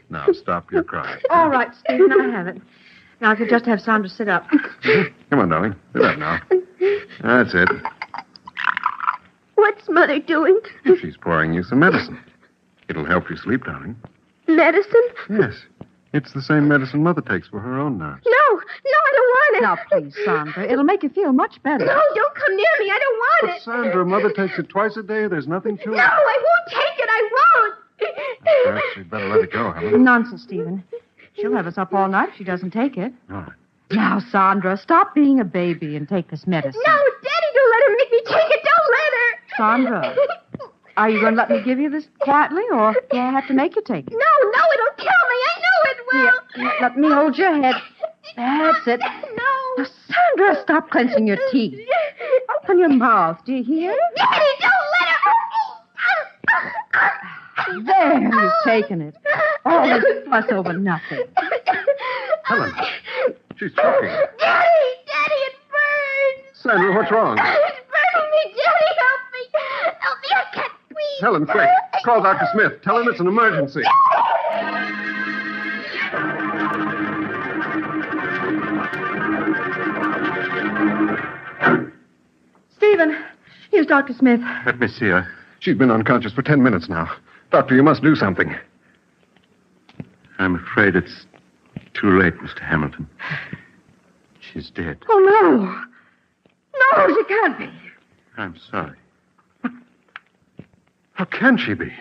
Now, stop your crying. All right, Stephen, I have it. Now, I could just have Sandra sit up. Come on, darling. Sit up now. That's it. What's Mother doing? She's pouring you some medicine. It'll help you sleep, darling. Medicine? Yes. It's the same medicine Mother takes for her own nerves. No, I don't want it. Now, please, Sandra. It'll make you feel much better. No, don't come near me. I don't want But, it. Sandra, Mother takes it twice a day. There's nothing to it. No, I won't take it. I won't. Perhaps you'd better let it go, Helen. Nonsense, Stephen. She'll have us up all night if she doesn't take it. All right. Now, Sandra, stop being a baby and take this medicine. No, Daddy, don't let her make me take it. Don't let her. Sandra, are you going to let me give you this quietly, or do I have to make you take it? No, it'll kill me. I know it will. Here, let me hold your head. That's it. No. Now, Sandra, stop clenching your teeth. Open your mouth. Do you hear? Daddy, don't let her. There, you've taken it. All this fuss over nothing. Helen, she's choking. Daddy, it burns. Sandra, what's wrong? It's burning me. Daddy, help me. Help me. I can't breathe. Helen, quick. Call Dr. Smith. Tell him it's an emergency. Stephen, here's Dr. Smith. Let me see her. She's been unconscious for 10 minutes now. Doctor, you must do something. I'm afraid it's too late, Mr. Hamilton. She's dead. Oh, no. No, she can't be. I'm sorry. How can she be?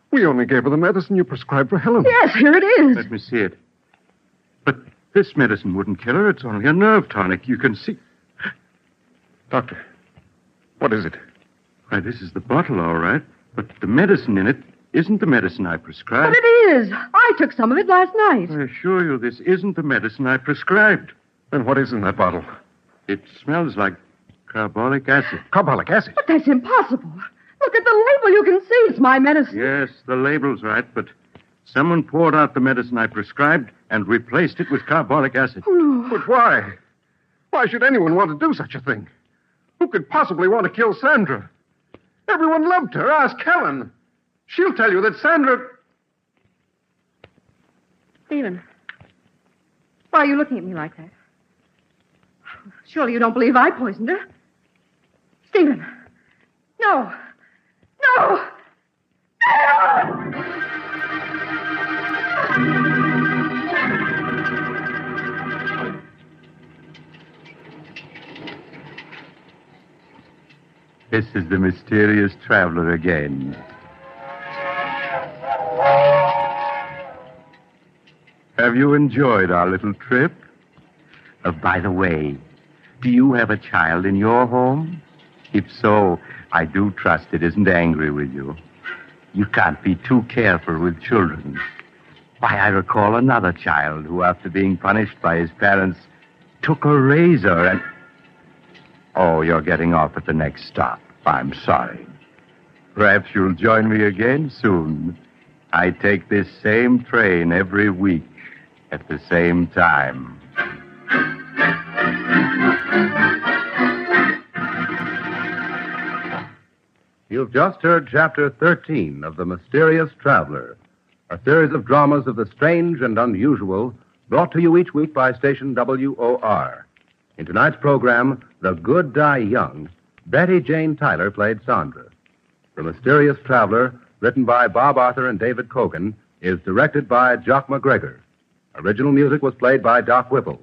We only gave her the medicine you prescribed for Helen. Yes, here it is. Let me see it. But this medicine wouldn't kill her. It's only a nerve tonic. You can see. Doctor, what is it? Why, this is the bottle, all right. But the medicine in it isn't the medicine I prescribed. But it is. I took some of it last night. I assure you, this isn't the medicine I prescribed. Then what is in that bottle? It smells like carbolic acid. Carbolic acid? But that's impossible. Look at the label. You can see it's my medicine. Yes, the label's right, but someone poured out the medicine I prescribed and replaced it with carbolic acid. Oh, no. But why? Why should anyone want to do such a thing? Who could possibly want to kill Sandra? Everyone loved her. Ask Helen. She'll tell you that Sandra... Stephen, why are you looking at me like that? Surely you don't believe I poisoned her. Stephen, no. No! This is the mysterious traveler again. Have you enjoyed our little trip? By the way, do you have a child in your home? If so, I do trust it isn't angry with you. You can't be too careful with children. Why, I recall another child who, after being punished by his parents, took a razor and... Oh, you're getting off at the next stop. I'm sorry. Perhaps you'll join me again soon. I take this same train every week at the same time. You've just heard Chapter 13 of The Mysterious Traveler, a series of dramas of the strange and unusual brought to you each week by station WOR. In tonight's program, The Good Die Young, Betty Jane Tyler played Sandra. The Mysterious Traveler, written by Bob Arthur and David Cogan, is directed by Jock McGregor. Original music was played by Doc Whipple.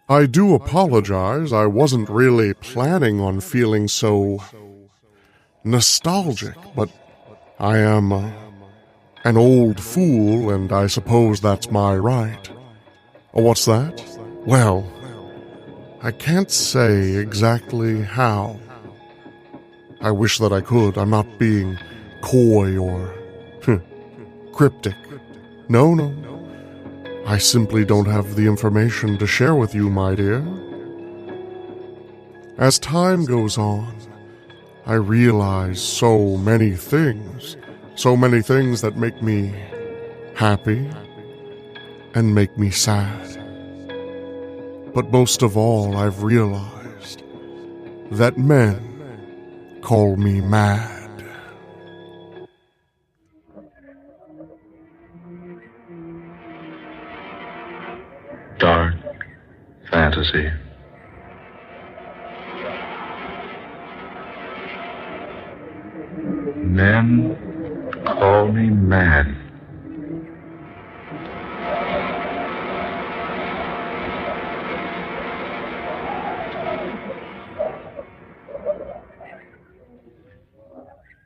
I do apologize. I wasn't really planning on feeling so nostalgic, but I am an old fool, and I suppose that's my right. What's that? Well, I can't say exactly how. I wish that I could. I'm not being coy or cryptic. No. I simply don't have the information to share with you, my dear. As time goes on, I realize so many things that make me happy, and make me sad. But most of all, I've realized that men call me mad. Dark fantasy. Men call me mad.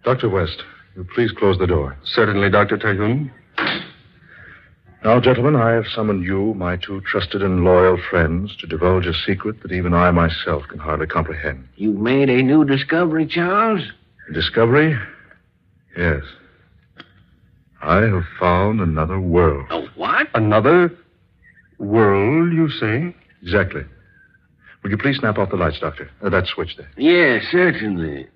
Dr. West, will you please close the door? Certainly, Dr. Terhune. Now, gentlemen, I have summoned you, my two trusted and loyal friends, to divulge a secret that even I myself can hardly comprehend. You've made a new discovery, Charles? Discovery? Yes. I have found another world. A what? Another world, you say? Exactly. Will you please snap off the lights, Doctor? That switch there. Yes, certainly.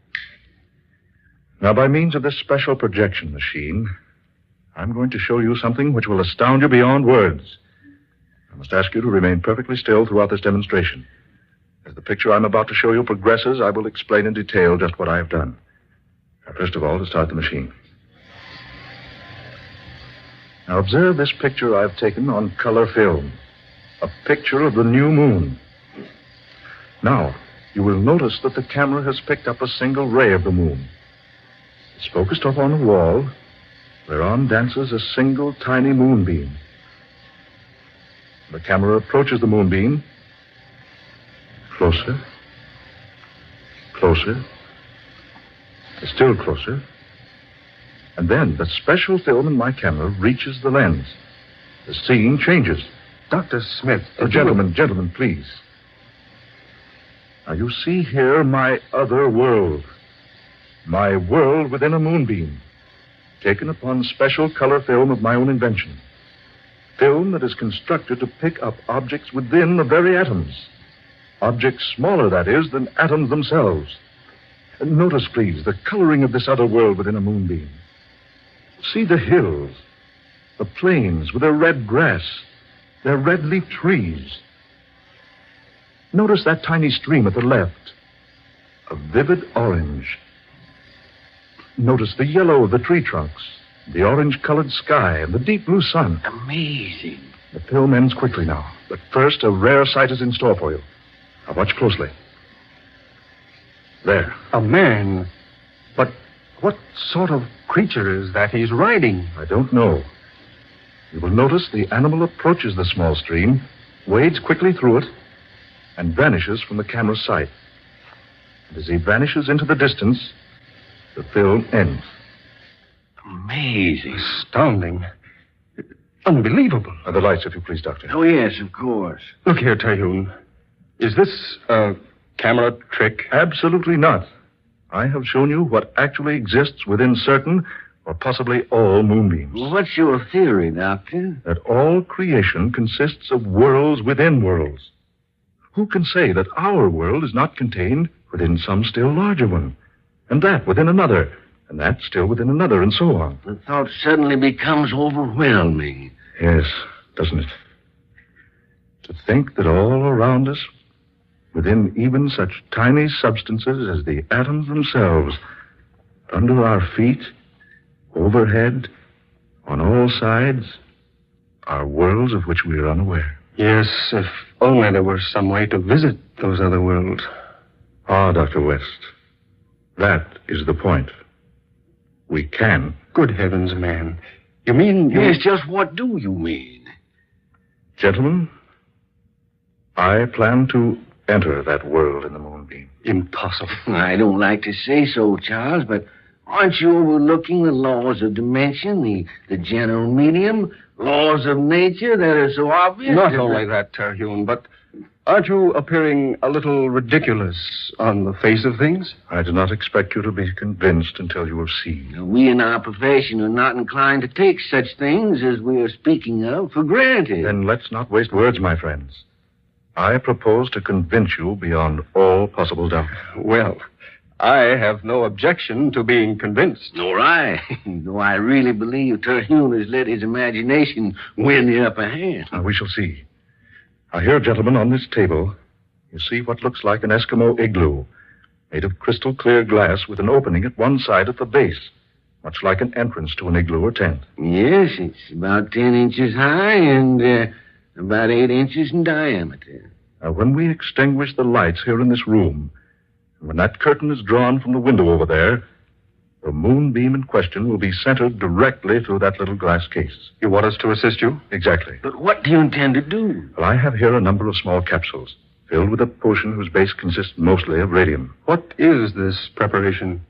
Now, by means of this special projection machine, I'm going to show you something which will astound you beyond words. I must ask you to remain perfectly still throughout this demonstration. As the picture I'm about to show you progresses, I will explain in detail just what I have done. Now, first of all, to start the machine. Now, observe this picture I've taken on color film. A picture of the new moon. Now, you will notice that the camera has picked up a single ray of the moon. It's focused up on the wall, whereon dances a single tiny moonbeam. The camera approaches the moonbeam. Closer. Closer. Still closer. And then the special film in my camera reaches the lens. The scene changes. Dr. Smith. Gentlemen, please. Now, you see here my other world. My world within a moonbeam, taken upon special color film of my own invention. Film that is constructed to pick up objects within the very atoms. Objects smaller, that is, than atoms themselves. And notice, please, the coloring of this other world within a moonbeam. See the hills, the plains with their red grass, their red-leaf trees. Notice that tiny stream at the left, a vivid orange. Notice the yellow of the tree trunks, the orange-colored sky, and the deep blue sun. Amazing. The film ends quickly now, but first a rare sight is in store for you. Now watch closely. There. A man. But what sort of creature is that he's riding? I don't know. You will notice the animal approaches the small stream, wades quickly through it, and vanishes from the camera's sight. And as he vanishes into the distance, the film ends. Amazing. Astounding. Unbelievable. The lights, if you please, Doctor. Oh, yes, of course. Look here, Terhune. Is this a camera trick? Absolutely not. I have shown you what actually exists within certain, or possibly all, moonbeams. Well, what's your theory, Doctor? That all creation consists of worlds within worlds. Who can say that our world is not contained within some still larger one? And that within another, and that still within another, and so on. The thought suddenly becomes overwhelming. Yes, doesn't it? To think that all around us, within even such tiny substances as the atoms themselves, under our feet, overhead, on all sides, are worlds of which we are unaware. Yes, if only there were some way to visit those other worlds. Ah, Dr. West. That is the point. We can. Good heavens, man. You mean... Yes, just what do you mean? Gentlemen, I plan to enter that world in the moonbeam. Impossible. I don't like to say so, Charles, but aren't you overlooking the laws of dimension, the general medium, laws of nature that are so obvious? Not only that, Terhune, but aren't you appearing a little ridiculous on the face of things? I do not expect you to be convinced until you have seen. We in our profession are not inclined to take such things as we are speaking of for granted. Then let's not waste words, my friends. I propose to convince you beyond all possible doubt. Well, I have no objection to being convinced. Nor I. Though I really believe Terhune has let his imagination win the upper hand. We shall see. Now, here, gentlemen, on this table, you see what looks like an Eskimo igloo, made of crystal clear glass with an opening at one side at the base, much like an entrance to an igloo or tent. Yes, it's about 10 inches high and about 8 inches in diameter. Now, when we extinguish the lights here in this room, and when that curtain is drawn from the window over there, the moonbeam in question will be centered directly through that little glass case. You want us to assist you? Exactly. But what do you intend to do? Well, I have here a number of small capsules filled with a potion whose base consists mostly of radium. What is this preparation?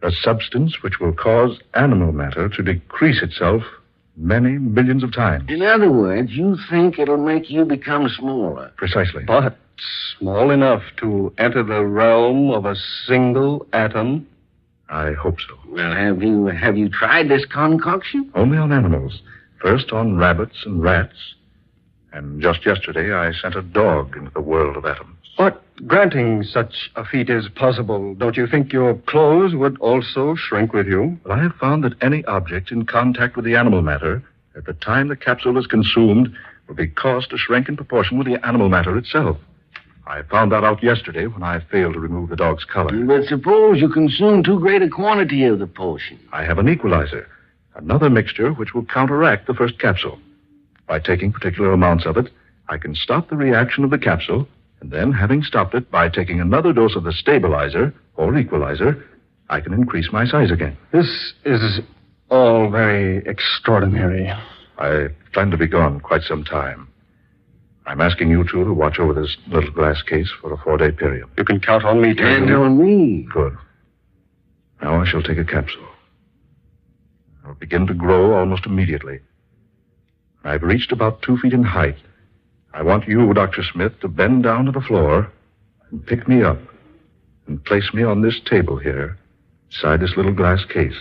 A substance which will cause animal matter to decrease itself many millions of times. In other words, you think it'll make you become smaller. Precisely. But small enough to enter the realm of a single atom? I hope so. Well, have you tried this concoction? Only on animals. First on rabbits and rats. And just yesterday, I sent a dog into the world of atoms. But granting such a feat is possible, don't you think your clothes would also shrink with you? Well, I have found that any object in contact with the animal matter, at the time the capsule is consumed, will be caused to shrink in proportion with the animal matter itself. I found that out yesterday when I failed to remove the dog's collar. But suppose you consume too great a quantity of the potion. I have an equalizer, another mixture which will counteract the first capsule. By taking particular amounts of it, I can stop the reaction of the capsule, and then, having stopped it by taking another dose of the stabilizer or equalizer, I can increase my size again. This is all very extraordinary. I plan to be gone quite some time. I'm asking you two to watch over this little glass case for a 4-day period. You can count on me, Terry. And on me. Good. Now I shall take a capsule. I'll begin to grow almost immediately. I've reached about 2 feet in height. I want you, Dr. Smith, to bend down to the floor and pick me up and place me on this table here, beside this little glass case,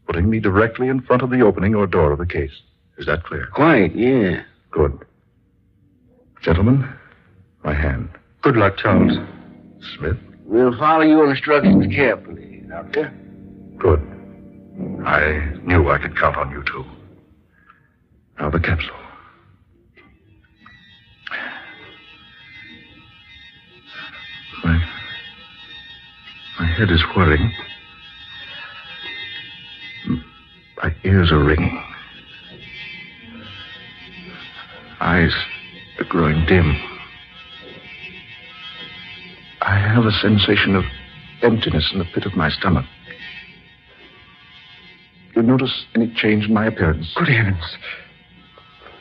putting me directly in front of the opening or door of the case. Is that clear? Quite, yeah. Good. Gentlemen, my hand. Good luck, Charles. Smith? We'll follow your instructions carefully, Doctor. Good. I knew I could count on you two. Now the capsule. My head is whirling. My ears are ringing. Eyes are growing dim. I have a sensation of emptiness in the pit of my stomach. Do you notice any change in my appearance? Good heavens.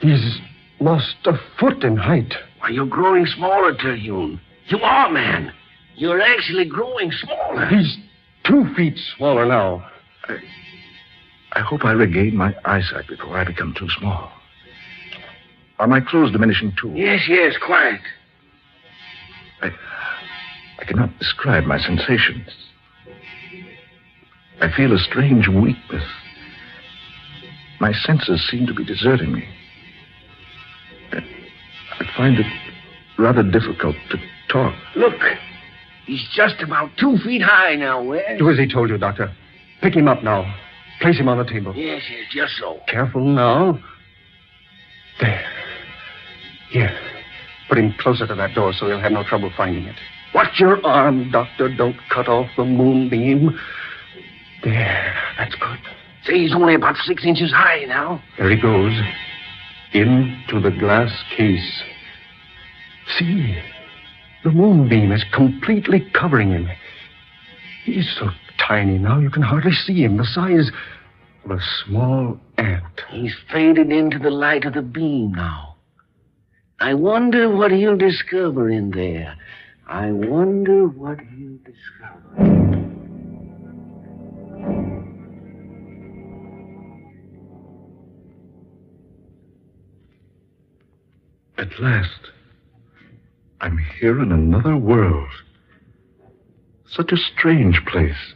He's lost a foot in height. Why, you're growing smaller, Terhune. You are, man. You're actually growing smaller. He's 2 feet smaller now. I hope I regain my eyesight before I become too small. Are my clothes diminishing too? Yes, quite. I cannot describe my sensations. I feel a strange weakness. My senses seem to be deserting me. I find it rather difficult to talk. Look, he's just about 2 feet high now, Wes. Do as he told you, Doctor. Pick him up now. Place him on the table. Yes, just so. Careful now. There. Here. Put him closer to that door so he'll have no trouble finding it. Watch your arm, Doctor. Don't cut off the moonbeam. There. That's good. Say, he's only about 6 inches high now. There he goes. Into the glass case. See? The moonbeam is completely covering him. He's so tiny now you can hardly see him. The size of a small ant. He's faded into the light of the beam now. I wonder what he'll discover in there. I wonder what he'll discover. At last, I'm here in another world. Such a strange place.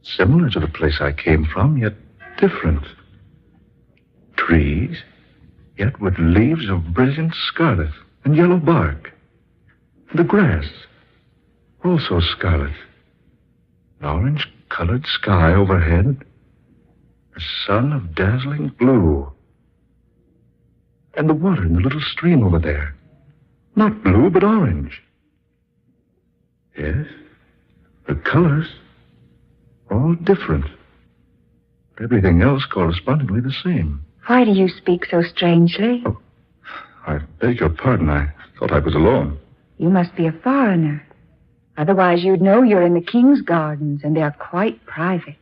Similar to the place I came from, yet different. Trees, yet with leaves of brilliant scarlet and yellow bark. The grass, also scarlet An orange-colored sky overhead. A sun of dazzling blue. And the water in the little stream over there. Not blue, but orange. Yes, the colors, all different. But everything else correspondingly the same. Why do you speak so strangely? Oh, I beg your pardon. I thought I was alone. You must be a foreigner. Otherwise, you'd know you're in the king's gardens, and they're quite private.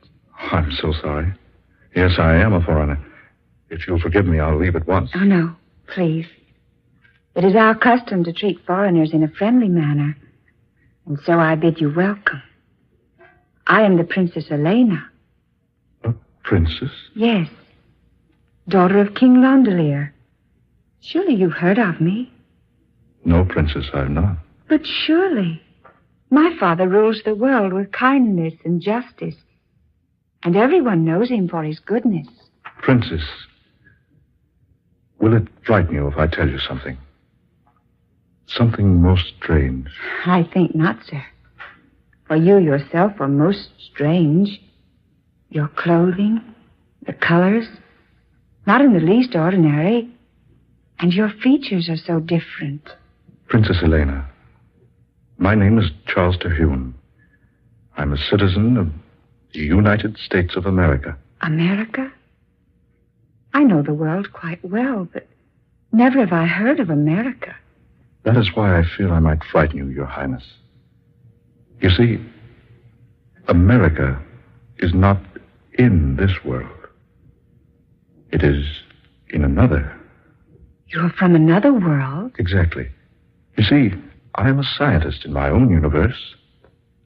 I'm so sorry. Yes, I am a foreigner. If you'll forgive me, I'll leave at once. Oh, no, please. It is our custom to treat foreigners in a friendly manner, and so I bid you welcome. I am the Princess Elena. A princess? Yes, daughter of King Londelier. Surely you've heard of me. No, Princess, I've not. But surely. My father rules the world with kindness and justice, and everyone knows him for his goodness. Princess, will it frighten you if I tell you something? Something most strange. I think not, sir. For you yourself are most strange. Your clothing, the colors, not in the least ordinary, and your features are so different. Princess Elena, my name is Charles Terhune. I'm a citizen of the United States of America. America? I know the world quite well, but never have I heard of America. That is why I feel I might frighten you, Your Highness. You see, America is not in this world. It is in another. You're from another world? Exactly. You see, I am a scientist in my own universe.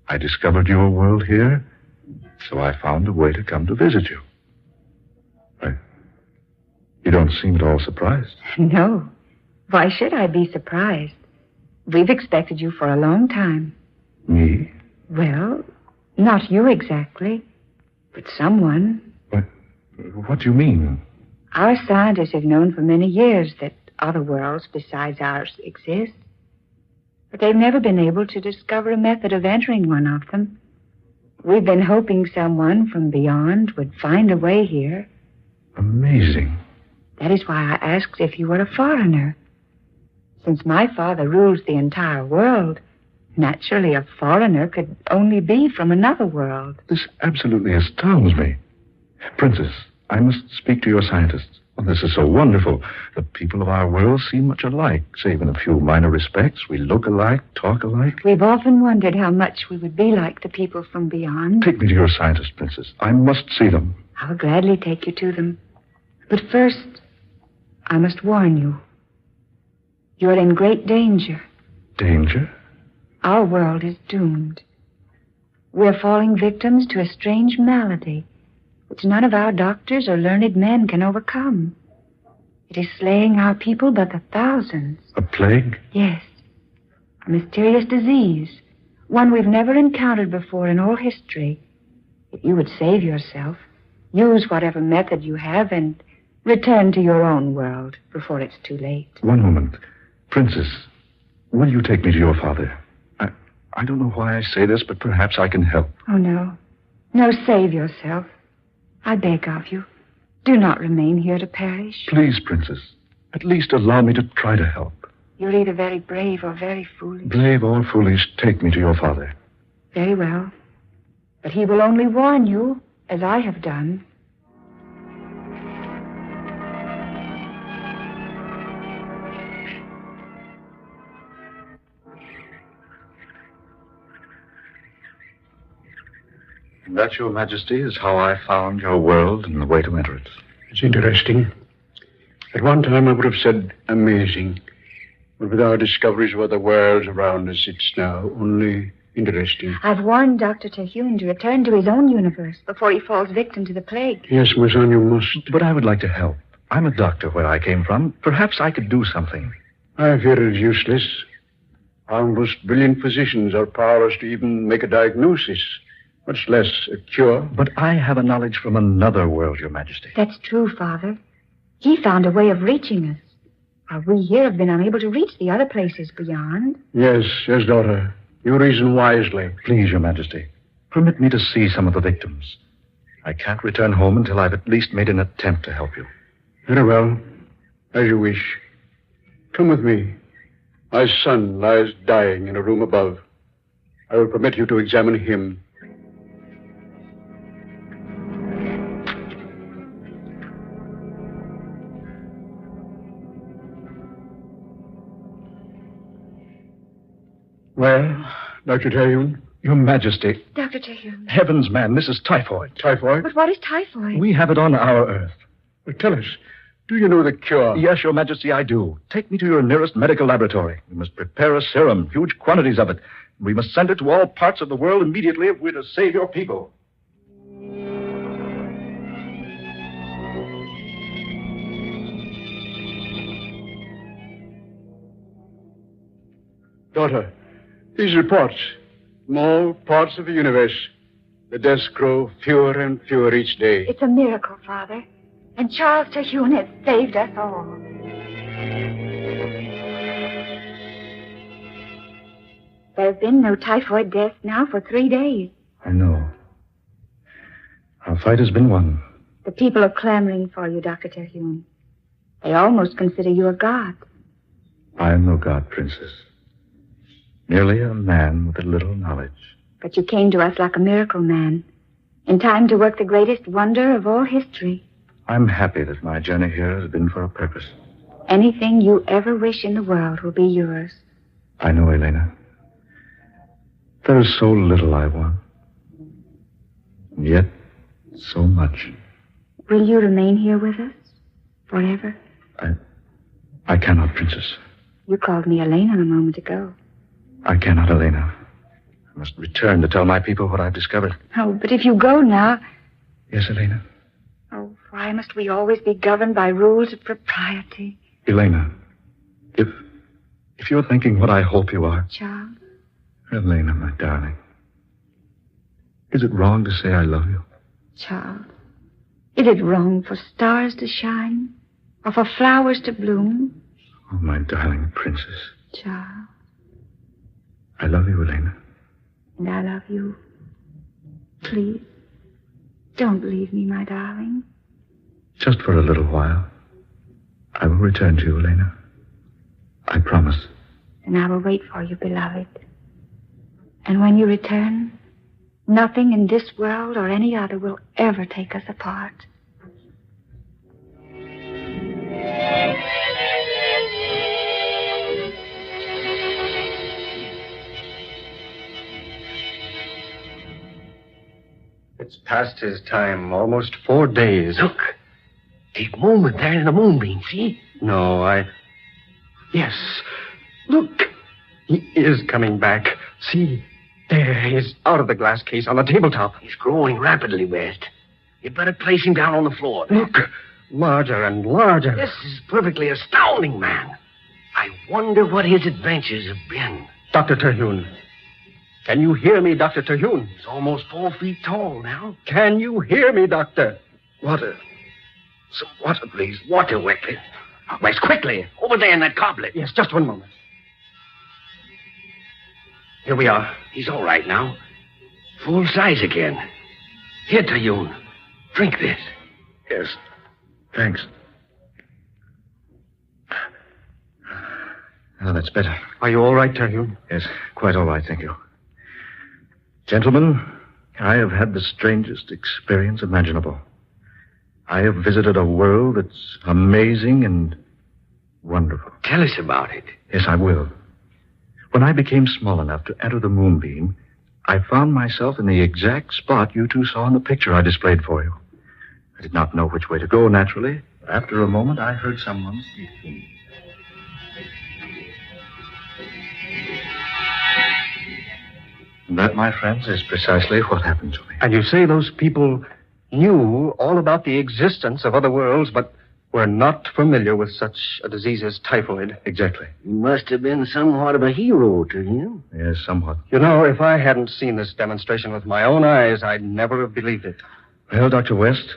I discovered your world here, so I found a way to come to visit you. You don't seem at all surprised. No. Why should I be surprised? We've expected you for a long time. Me? Well, not you exactly, but someone. What do you mean? Our scientists have known for many years that other worlds besides ours exist. But they've never been able to discover a method of entering one of them. We've been hoping someone from beyond would find a way here. Amazing. That is why I asked if you were a foreigner. Since my father rules the entire world, naturally a foreigner could only be from another world. This absolutely astounds me. Princess, I must speak to your scientists. Oh, this is so wonderful. The people of our world seem much alike, save in a few minor respects. We look alike, talk alike. We've often wondered how much we would be like the people from beyond. Take me to your scientists, Princess. I must see them. I'll gladly take you to them. But first, I must warn you. You're in great danger. Danger? Our world is doomed. We're falling victims to a strange malady, which none of our doctors or learned men can overcome. It is slaying our people by the thousands. A plague? Yes. A mysterious disease, one we've never encountered before in all history. If you would save yourself, use whatever method you have, and return to your own world before it's too late. One moment. Princess, will you take me to your father? I don't know why I say this, but perhaps I can help. Oh, no. No, save yourself. I beg of you. Do not remain here to perish. Please, Princess. At least allow me to try to help. You're either very brave or very foolish. Brave or foolish, take me to your father. Very well. But he will only warn you, as I have done. That, Your Majesty, is how I found your world and the way to enter it. It's interesting. At one time I would have said amazing. But with our discoveries of other worlds around us, it's now only interesting. I've warned Dr. Terhune to return to his own universe before he falls victim to the plague. Yes, my son, you must. But I would like to help. I'm a doctor where I came from. Perhaps I could do something. I fear it is useless. Our most brilliant physicians are powerless to even make a diagnosis, much less a cure. But I have a knowledge from another world, Your Majesty. That's true, Father. He found a way of reaching us, while we here have been unable to reach the other places beyond. Yes, daughter. You reason wisely. Please, Your Majesty, Permit me to see some of the victims. I can't return home until I've at least made an attempt to help you. Very well. As you wish. Come with me. My son lies dying in a room above. I will permit you to examine him. Well, Dr. Terhune? Your Majesty. Dr. Terhune. Heavens, man, this is typhoid. Typhoid? But what is typhoid? We have it on our Earth. But tell us, do you know the cure? Yes, Your Majesty, I do. Take me to your nearest medical laboratory. We must prepare a serum, huge quantities of it. We must send it to all parts of the world immediately if we're to save your people. Daughter, these reports from all parts of the universe, the deaths grow fewer and fewer each day. It's a miracle, Father. And Charles Terhune has saved us all. There have been no typhoid deaths now for 3 days. I know. Our fight has been won. The people are clamoring for you, Dr. Terhune. They almost consider you a god. I am no god, Princess. Merely a man with a little knowledge. But you came to us like a miracle man, in time to work the greatest wonder of all history. I'm happy that my journey here has been for a purpose. Anything you ever wish in the world will be yours. I know, Elena. There is so little I want. And yet, so much. Will you remain here with us? Forever? I cannot, Princess. You called me Elena a moment ago. I cannot, Elena. I must return to tell my people what I've discovered. Oh, but if you go now... Yes, Elena? Oh, why must we always be governed by rules of propriety? Elena, if you're thinking what I hope you are... Charles? Elena, my darling. Is it wrong to say I love you? Charles, is it wrong for stars to shine? Or for flowers to bloom? Oh, my darling princess. Charles. I love you, Elena. And I love you. Please, don't leave me, my darling. Just for a little while. I will return to you, Elena. I promise. And I will wait for you, beloved. And when you return, nothing in this world or any other will ever take us apart. It's past his time, almost 4 days. Look, he's moving there in the moonbeam, see? No, Yes, look. He is coming back. See, there he is, out of the glass case on the tabletop. He's growing rapidly, West. You'd better place him down on the floor. Look, larger and larger. This is perfectly astounding, man. I wonder what his adventures have been. Dr. Terhune. Can you hear me, Dr. Terhune? He's almost 4 feet tall now. Can you hear me, Doctor? Water. Some water, please. Water, Wickley. West, quickly. Over there in that goblet. Yes, just one moment. Here we are. He's all right now. Full size again. Here, Terhune. Drink this. Yes. Thanks. Oh, that's better. Are you all right, Terhune? Yes, quite all right, thank you. Gentlemen, I have had the strangest experience imaginable. I have visited a world that's amazing and wonderful. Tell us about it. Yes, I will. When I became small enough to enter the moonbeam, I found myself in the exact spot you two saw in the picture I displayed for you. I did not know which way to go, naturally, but after a moment I heard someone speaking. And that, my friends, is precisely what happened to me. And you say those people knew all about the existence of other worlds, but were not familiar with such a disease as typhoid. Exactly. You must have been somewhat of a hero to him. Yes, somewhat. You know, if I hadn't seen this demonstration with my own eyes, I'd never have believed it. Well, Dr. West,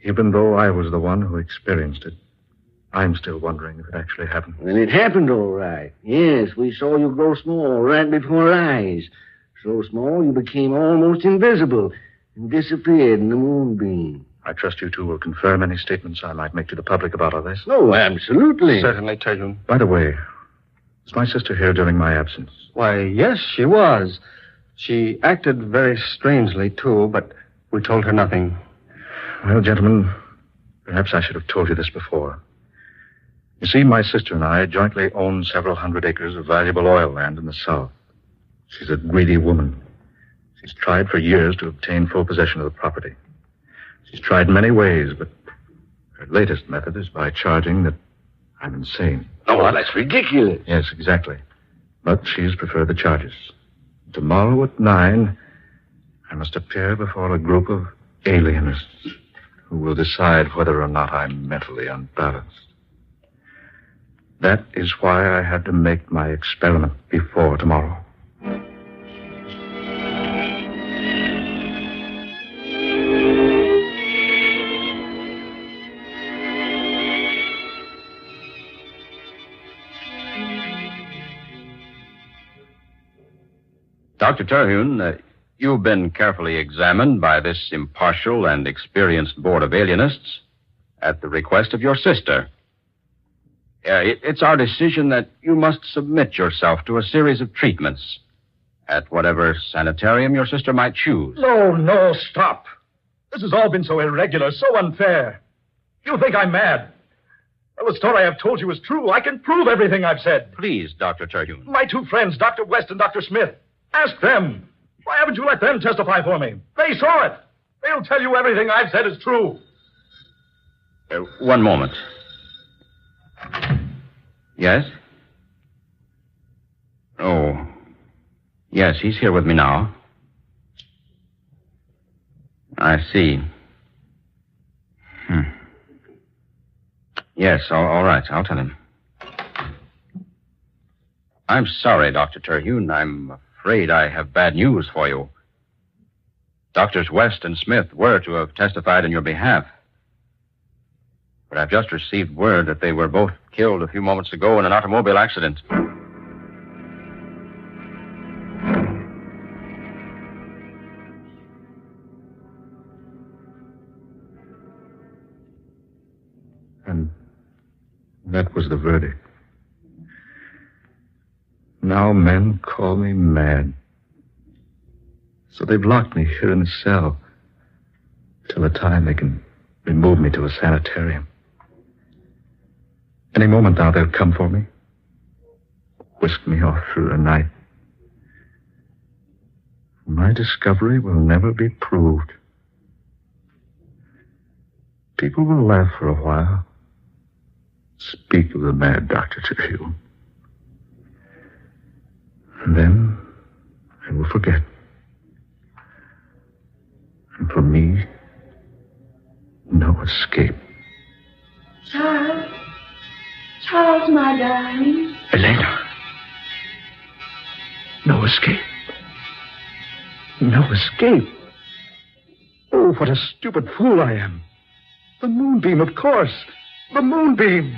even though I was the one who experienced it, I'm still wondering if it actually happened. And it happened all right. Yes, we saw you grow small right before our eyes. So small you became almost invisible and disappeared in the moonbeam. I trust you two will confirm any statements I might make to the public about all this. Oh, absolutely. Certainly, Terhune. By the way, was my sister here during my absence? Why, yes, she was. She acted very strangely, too, but we told her nothing. Well, gentlemen, perhaps I should have told you this before. You see, my sister and I jointly own several hundred acres of valuable oil land in the south. She's a greedy woman. She's tried for years to obtain full possession of the property. She's tried many ways, but her latest method is by charging that I'm insane. Oh, well, that's ridiculous. Yes, exactly. But she's preferred the charges. Tomorrow at 9, I must appear before a group of alienists who will decide whether or not I'm mentally unbalanced. That is why I had to make my experiment before tomorrow. Dr. Terhune, you've been carefully examined by this impartial and experienced board of alienists at the request of your sister. It's our decision that you must submit yourself to a series of treatments at whatever sanitarium your sister might choose. No, stop. This has all been so irregular, so unfair. You think I'm mad. Well, the story I've told you is true. I can prove everything I've said. Please, Dr. Terhune. My two friends, Dr. West and Dr. Smith. Ask them. Why haven't you let them testify for me? They saw it. They'll tell you everything I've said is true. One moment. Yes? Oh. Yes, he's here with me now. I see. Yes, all right. I'll tell him. I'm sorry, Dr. Terhune. I'm afraid I have bad news for you. Doctors West and Smith were to have testified in your behalf. But I've just received word that they were both killed a few moments ago in an automobile accident. And that was the verdict. Now men call me mad. So they've locked me here in a cell till the time they can remove me to a sanitarium. Any moment now they'll come for me, whisk me off through the night. My discovery will never be proved. People will laugh for a while, speak of the mad Dr. Terhune. And then I will forget. And for me, no escape. Charles, my darling. Elena. No escape. No escape. Oh, what a stupid fool I am. The moonbeam, of course. The moonbeam.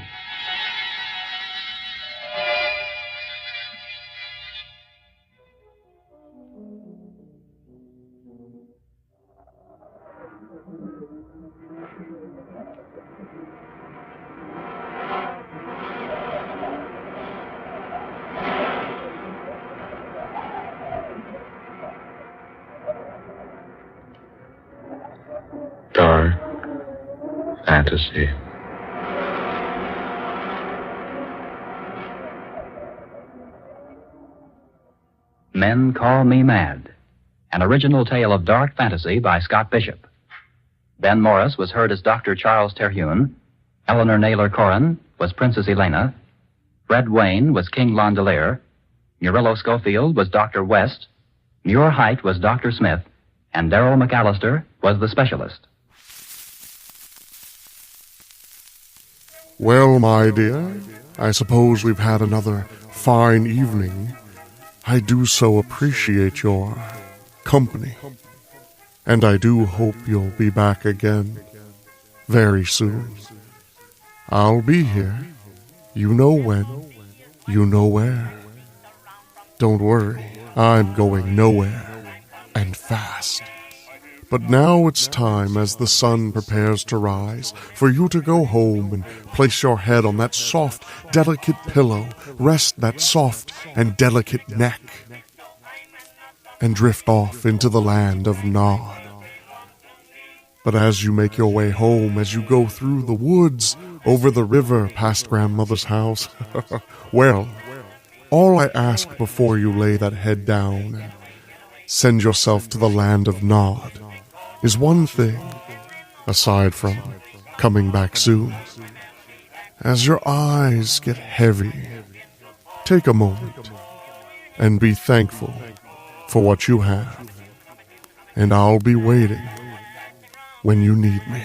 Dark fantasy. Men Call Me Mad, an original tale of dark fantasy by Scott Bishop. Ben Morris was heard as Dr. Charles Terhune. Eleanor Naylor Corrin was Princess Elena. Fred Wayne was King Londelier. Murillo Schofield was Dr. West. Muir Height was Dr. Smith. And Darrell McAllister was the specialist. Well, my dear, I suppose we've had another fine evening. I do so appreciate your company. And I do hope you'll be back again very soon. I'll be here. You know when, you know where. Don't worry, I'm going nowhere, and fast. But now it's time, as the sun prepares to rise, for you to go home and place your head on that soft, delicate pillow, rest that soft and delicate neck, and drift off into the land of Nod. But as you make your way home, as you go through the woods, over the river, past Grandmother's house, well, all I ask before you lay that head down and send yourself to the land of Nod is one thing, aside from coming back soon. As your eyes get heavy, take a moment and be thankful for what you have, and I'll be waiting when you need me.